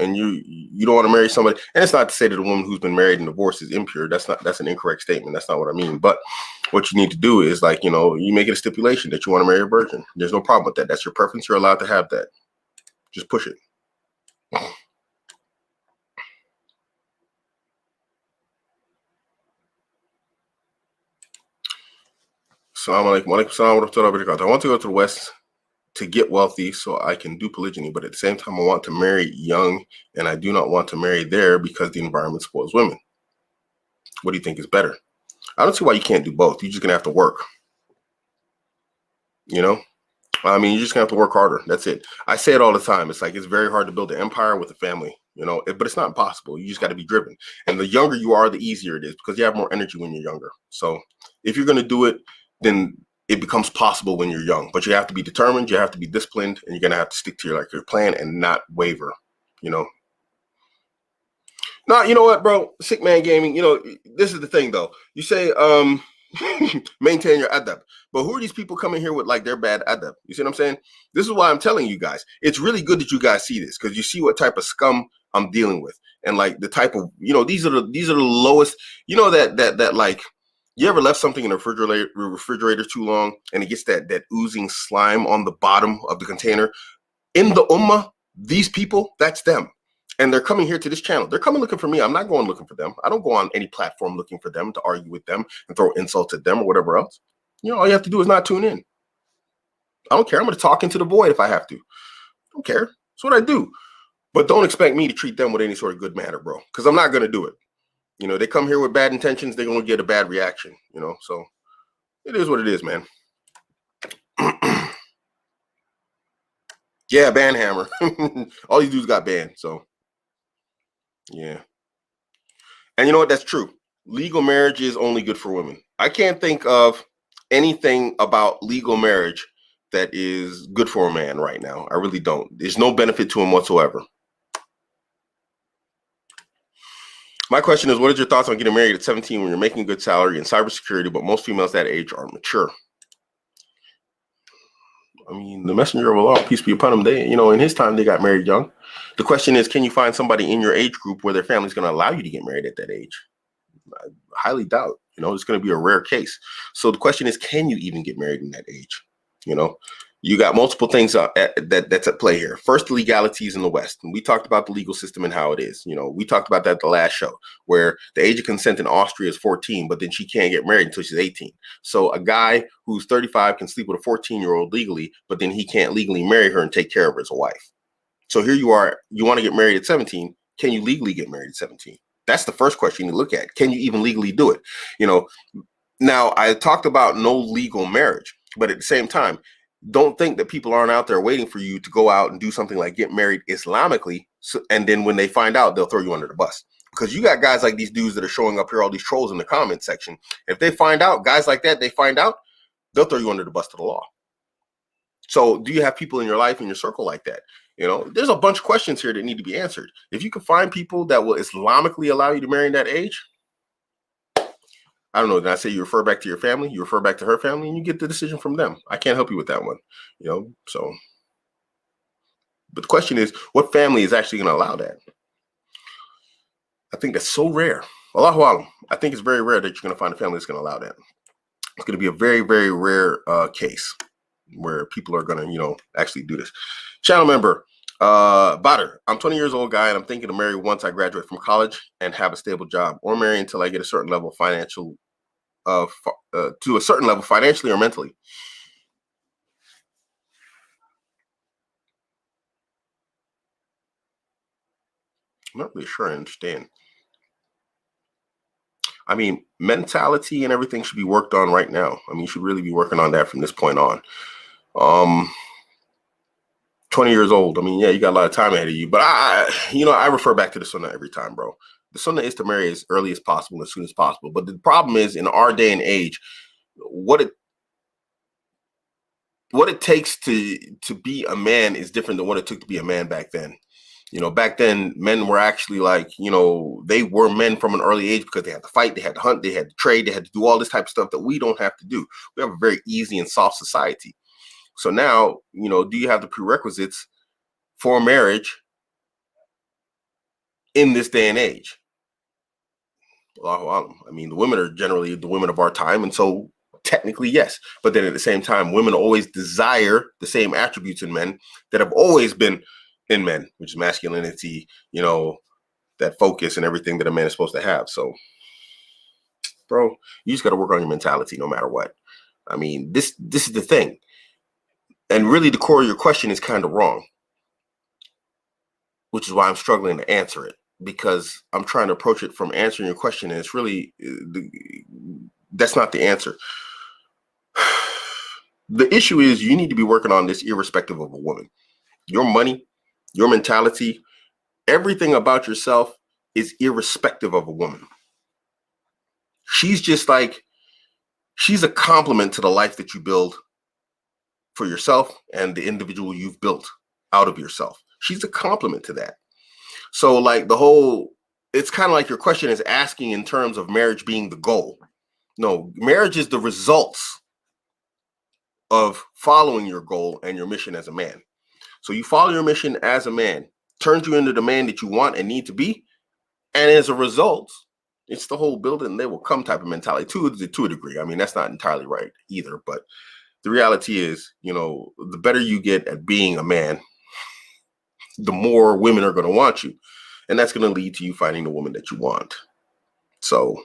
and you don't want to marry somebody, and it's not to say that a woman who's been married and divorced is impure. That's an incorrect statement. That's not what I mean. But what you need to do is you make it a stipulation that you want to marry a virgin. There's no problem with that. That's your preference. You're allowed to have that. Just push it. Assalamu alaikum. I want to go to the West to get wealthy so I can do polygyny, but at the same time, I want to marry young, and I do not want to marry there because the environment spoils women. What do you think is better? I don't see why you can't do both. You're just gonna have to work. You know, you're just gonna have to work harder. That's it. I say it all the time. It's like it's very hard to build an empire with a family. But it's not impossible. You just got to be driven. And the younger you are, the easier it is because you have more energy when you're younger. So if you're gonna do it, then it becomes possible when you're young. But you have to be determined. You have to be disciplined, and you're gonna have to stick to your plan and not waver. You know, No, you know what, bro? Sick man gaming. This is the thing, though. You say, maintain your adab, but who are these people coming here with like their bad adab? You see what I'm saying? This is why I'm telling you guys. It's really good that you guys see this because you see what type of scum I'm dealing with, and like the type of these are the lowest. That like you ever left something in the refrigerator too long and it gets that oozing slime on the bottom of the container. In the ummah, these people, that's them. And they're coming here to this channel. They're coming looking for me. I'm not going looking for them. I don't go on any platform looking for them to argue with them and throw insults at them or whatever else. All you have to do is not tune in. I don't care. I'm going to talk into the void if I have to. I don't care. That's what I do. But don't expect me to treat them with any sort of good manner, bro, because I'm not going to do it. They come here with bad intentions. They're going to get a bad reaction, So it is what it is, man. Yeah, ban hammer. All these dudes got banned, so yeah. And you know what? That's true. Legal marriage is only good for women. I can't think of anything about legal marriage that is good for a man right now. I really don't. There's no benefit to him whatsoever. My question is, what is your thoughts on getting married at 17 when you're making a good salary in cybersecurity, but most females that age aren't mature? The messenger of Allah, peace be upon him, in his time, they got married young. The question is, can you find somebody in your age group where their family's going to allow you to get married at that age? I highly doubt. It's going to be a rare case. So the question is, can you even get married in that age? You got multiple things that's at play here. First, the legalities in the West. And we talked about the legal system and how it is. We talked about that the last show, where the age of consent in Austria is 14, but then she can't get married until she's 18. So a guy who's 35 can sleep with a 14-year-old legally, but then he can't legally marry her and take care of her as a wife. So here you are, you want to get married at 17. Can you legally get married at 17? That's the first question you look at. Can you even legally do it? Now I talked about no legal marriage, but at the same time, don't think that people aren't out there waiting for you to go out and do something like get married Islamically. And then when they find out, they'll throw you under the bus because you got guys like these dudes that are showing up here, all these trolls in the comment section. If they find out, guys like that, they'll throw you under the bus to the law. So do you have people in your life, in your circle like that? There's a bunch of questions here that need to be answered. If you can find people that will Islamically allow you to marry in that age, I don't know. Did I say you refer back to your family? You refer back to her family and you get the decision from them. I can't help you with that one, so. But the question is, what family is actually going to allow that? I think that's so rare. Allahu alam. I think it's very rare that you're going to find a family that's going to allow that. It's going to be a very, very rare case where people are going to, actually do this. Channel member, Badr, I'm 20 years old guy and I'm thinking to marry once I graduate from college and have a stable job, or marry until I get a certain level of financial, to a certain level financially or mentally. I'm not really sure I understand. I mean, mentality and everything should be worked on right now. I mean, you should really be working on that from this point on. 20 years old. I mean, yeah, you got a lot of time ahead of you, but I refer back to the sunnah every time, bro. The sunnah is to marry as early as possible, as soon as possible. But the problem is, in our day and age, what it takes to be a man is different than what it took to be a man back then. Back then, men were actually like, they were men from an early age because they had to fight, they had to hunt, they had to trade, they had to do all this type of stuff that we don't have to do. We have a very easy and soft society. So now, do you have the prerequisites for marriage in this day and age? Allahu Alam. I mean, the women are generally the women of our time. And so technically, yes. But then at the same time, women always desire the same attributes in men that have always been in men, which is masculinity, that focus and everything that a man is supposed to have. So, bro, you just got to work on your mentality no matter what. I mean, this is the thing. And really, the core of your question is kind of wrong, which is why I'm struggling to answer it, because I'm trying to approach it from answering your question. And it's really, that's not the answer. The issue is you need to be working on this irrespective of a woman. Your money, your mentality, everything about yourself is irrespective of a woman. She's just like, she's a complement to the life that you build for yourself and the individual you've built out of yourself. She's a complement to that. So like it's kind of like your question is asking in terms of marriage being the goal. No, marriage is the results of following your goal and your mission as a man. So you follow your mission as a man, turns you into the man that you want and need to be. And as a result, it's the whole build it and they will come type of mentality to a degree. I mean, that's not entirely right either. But the reality is, the better you get at being a man, the more women are going to want you. And that's going to lead to you finding the woman that you want. So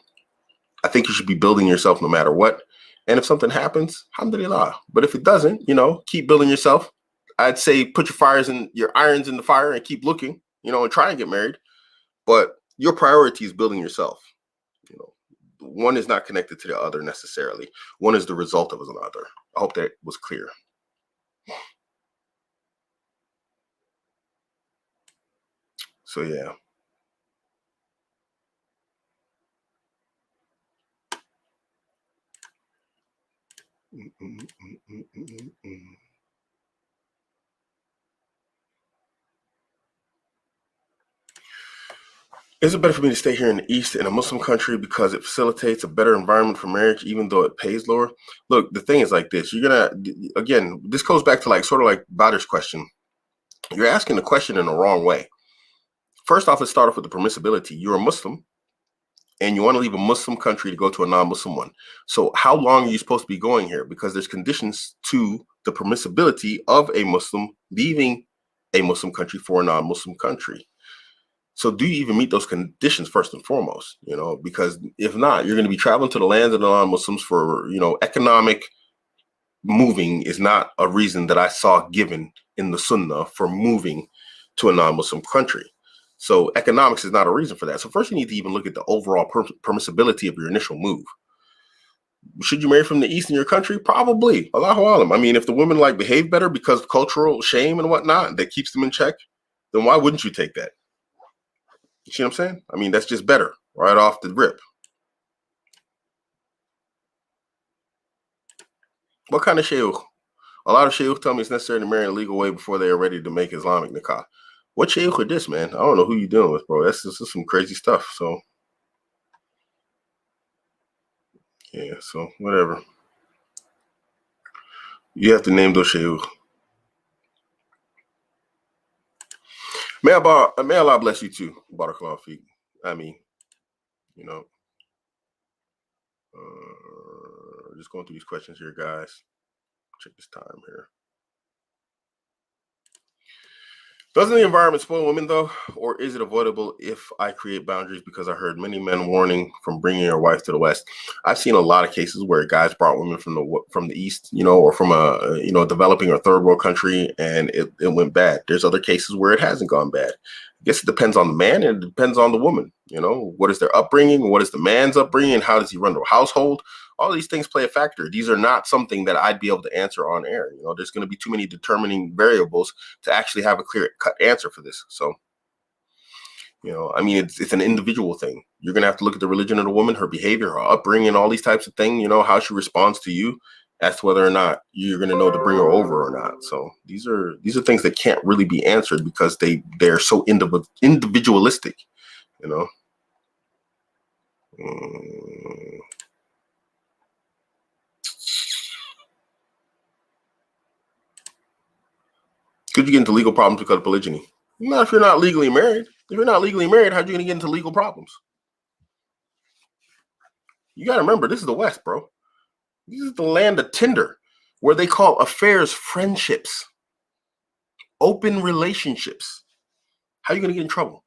I think you should be building yourself no matter what. And if something happens, alhamdulillah. But if it doesn't, keep building yourself. I'd say put your irons in the fire and keep looking, and try and get married. But your priority is building yourself. One is not connected to the other necessarily. One is the result of another. I hope that was clear. So, yeah. Is it better for me to stay here in the East in a Muslim country because it facilitates a better environment for marriage, even though it pays lower? Look, the thing is like this. Again, this goes back to like sort of like Bader's question. You're asking the question in the wrong way. First off, let's start off with the permissibility. You're a Muslim and you want to leave a Muslim country to go to a non-Muslim one. So how long are you supposed to be going here? Because there's conditions to the permissibility of a Muslim leaving a Muslim country for a non-Muslim country. So do you even meet those conditions first and foremost? Because if not, you're going to be traveling to the lands of the non-Muslims for, economic moving is not a reason that I saw given in the Sunnah for moving to a non-Muslim country. So economics is not a reason for that. So first you need to even look at the overall permissibility of your initial move. Should you marry from the East in your country? Probably. Allahu Alam. I mean, if the women behave better because of cultural shame and whatnot that keeps them in check, then why wouldn't you take that? You see what I'm saying? I mean, that's just better right off the rip. What kind of shaykh? A lot of shaykh tell me it's necessary to marry in a legal way before they are ready to make Islamic nikah. What shaykh is this, man? I don't know who you're dealing with, bro. This is some crazy stuff. So, yeah, so whatever. You have to name those shaykh. May Allah bless you too. Barakallahu feek. I mean, just going through these questions here, guys. Check this time here. Doesn't the environment spoil women, though? Or is it avoidable if I create boundaries? Because I heard many men warning from bringing their wife to the West. I've seen a lot of cases where guys brought women from the East, or from a developing or third world country, and it went bad. There's other cases where it hasn't gone bad. guess it depends on the man and it depends on the woman. What is their upbringing? What is the man's upbringing? How does he run the household? All these things play a factor. These are not something that I'd be able to answer on air. There's going to be too many determining variables to actually have a clear cut answer for this. So, it's an individual thing. You're going to have to look at the religion of the woman, her behavior, her upbringing, all these types of things, how she responds to you as to whether or not you're going to know to bring her over or not. So these are things that can't really be answered because they're so individualistic, Mm. Could you get into legal problems because of polygyny? Not if you're not legally married. If you're not legally married, how are you going to get into legal problems? You got to remember, this is the West, bro. This is the land of Tinder, where they call affairs friendships, open relationships. How are you going to get in trouble?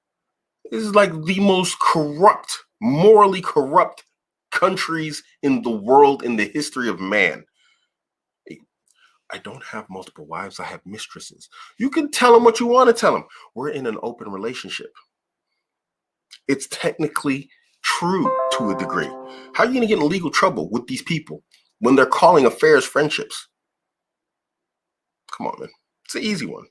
This is like the most corrupt, morally corrupt countries in the world in the history of man. I don't have multiple wives. I have mistresses. You can tell them what you want to tell them. We're in an open relationship. It's technically true to a degree. How are you going to get in legal trouble with these people when they're calling affairs friendships? Come on, man. It's an easy one.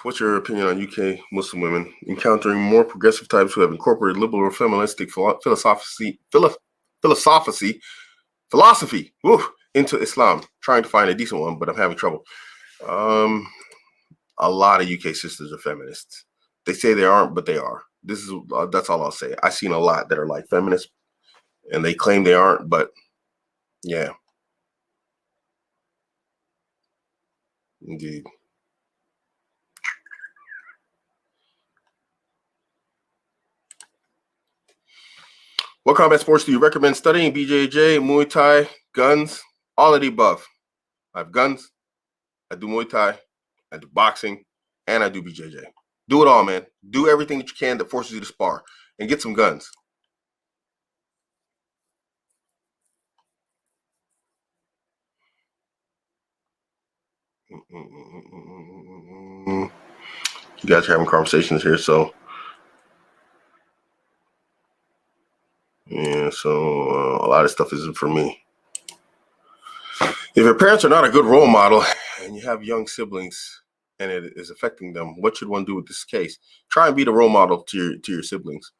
What's your opinion on UK Muslim women encountering more progressive types who have incorporated liberal or feministic philosophy into Islam? Trying to find a decent one, but I'm having trouble. A lot of UK sisters are feminists. They say they aren't, but they are. That's all I'll say. I've seen a lot that are like feminists, and they claim they aren't, but yeah, indeed. What combat sports do you recommend studying? BJJ, Muay Thai, guns, all of the above. I have guns, I do Muay Thai, I do boxing, and I do BJJ. Do it all, man. Do everything that you can that forces you to spar and get some guns. You guys are having conversations here, so yeah, so a lot of stuff isn't for me. If your parents are not a good role model and you have young siblings and it is affecting them, what should one do with this case? Try and be the role model to your siblings.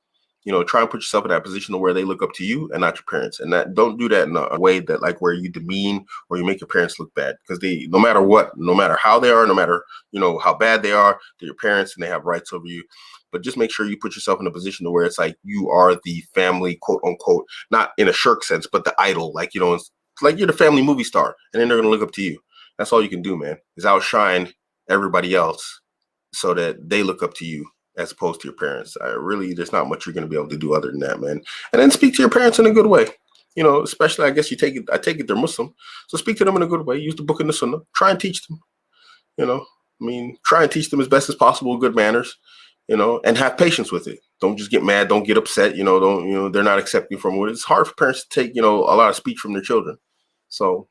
Try and put yourself in that position where they look up to you and not your parents. And that don't do that in a way that like where you demean or you make your parents look bad, because they, no matter what, no matter how they are, no matter, how bad they are, they're your parents and they have rights over you. But just make sure you put yourself in a position to where it's like you are the family, quote unquote, not in a shirk sense, but the idol, like, it's like you're the family movie star and then they're going to look up to you. That's all you can do, man, is outshine everybody else so that they look up to you as opposed to your parents. There's not much you're going to be able to do other than that, man. And then speak to your parents in a good way. Especially, I guess I take it they're Muslim. So speak to them in a good way. Use the book and the Sunnah. Try and teach them, try and teach them as best as possible, good manners, and have patience with it. Don't just get mad. Don't get upset. They're not accepting from it. It's hard for parents to take, a lot of speech from their children. So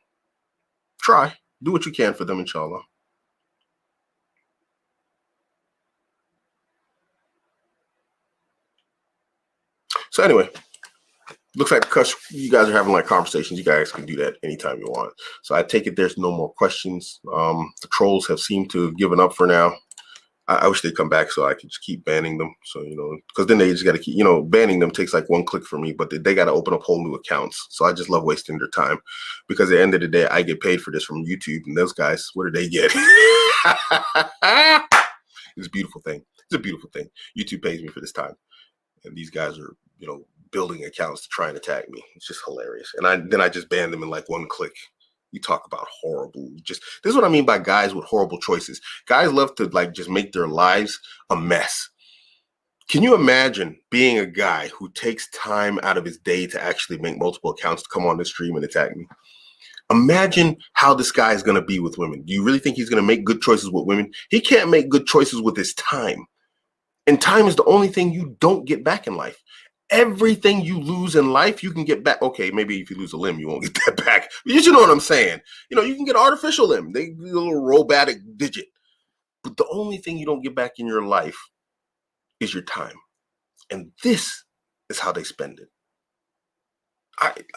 do what you can for them, inshallah. So anyway, looks like because you guys are having like conversations, you guys can do that anytime you want. So I take it there's no more questions. The trolls have seemed to have given up for now. I wish they'd come back so I could just keep banning them. So, because then they just got to keep, banning them takes like one click for me, but they got to open up whole new accounts. So I just love wasting their time, because at the end of the day, I get paid for this from YouTube, and those guys, what do they get? It's a beautiful thing. It's a beautiful thing. YouTube pays me for this time. And these guys are, building accounts to try and attack me. It's just hilarious. And I just ban them in like one click. You talk about horrible. This is what I mean by guys with horrible choices. Guys love to like just make their lives a mess. Can you imagine being a guy who takes time out of his day to actually make multiple accounts to come on the stream and attack me? Imagine how this guy is going to be with women. Do you really think he's going to make good choices with women? He can't make good choices with his time. And time is the only thing you don't get back in life. everything you lose in life, you can get back. Okay, maybe if you lose a limb, you won't get that back. But you know what I'm saying? You know, you can get an artificial limb, a little robotic digit. But the only thing you don't get back in your life is your time. And this is how they spend it.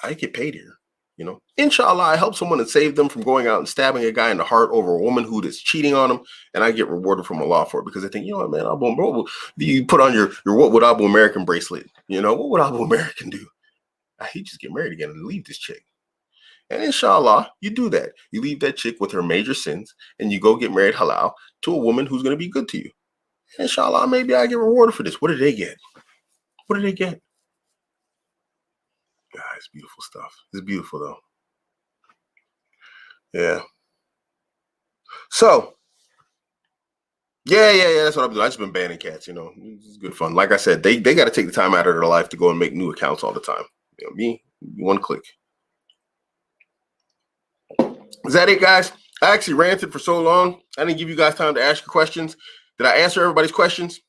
I get paid here. You know, inshallah, I help someone and save them from going out and stabbing a guy in the heart over a woman who is cheating on him, and I get rewarded from Allah for it because they think, you know what, man, you put on your what would Abuamerican bracelet? You know, what would Abuamerican do? He just get married again and leave this chick. And inshallah, you do that. You leave that chick with her major sins, and you go get married halal to a woman who's going to be good to you. And inshallah, maybe I get rewarded for this. What did they get? What did they get? It's beautiful stuff. It's beautiful though. Yeah. So, yeah. That's what I'm doing. I've just been banning cats. You know, it's good fun. Like I said, they got to take the time out of their life to go and make new accounts all the time. You know, me, one click. Is that it, guys? I actually ranted for so long. I didn't give you guys time to ask your questions. Did I answer everybody's questions?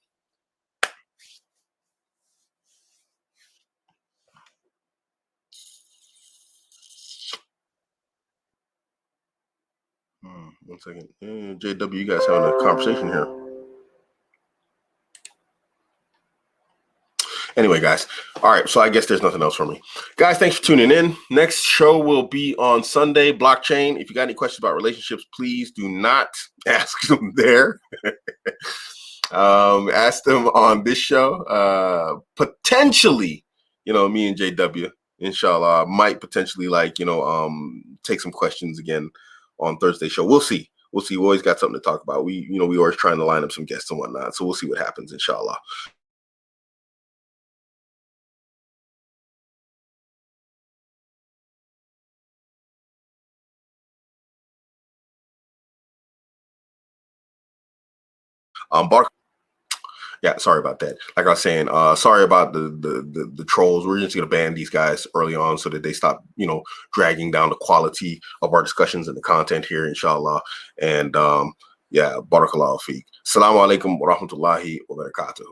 One second. JW, you guys having a conversation here. Anyway, guys. All right. So I guess there's nothing else for me. Guys, thanks for tuning in. Next show will be on Sunday, blockchain. If you got any questions about relationships, please do not ask them there. Ask them on this show. Potentially, you know, me and JW, inshallah, might potentially take some questions again on Thursday show. We'll see. We always got something to talk about. We always trying to line up some guests and whatnot. So we'll see what happens, inshallah. Yeah, sorry about that. Like I was saying, sorry about the trolls. We're just gonna ban these guys early on so that they stop, dragging down the quality of our discussions and the content here, inshallah. And barakallahu feek. Assalamu alaikum wa rahmatullahi wa barakatuh.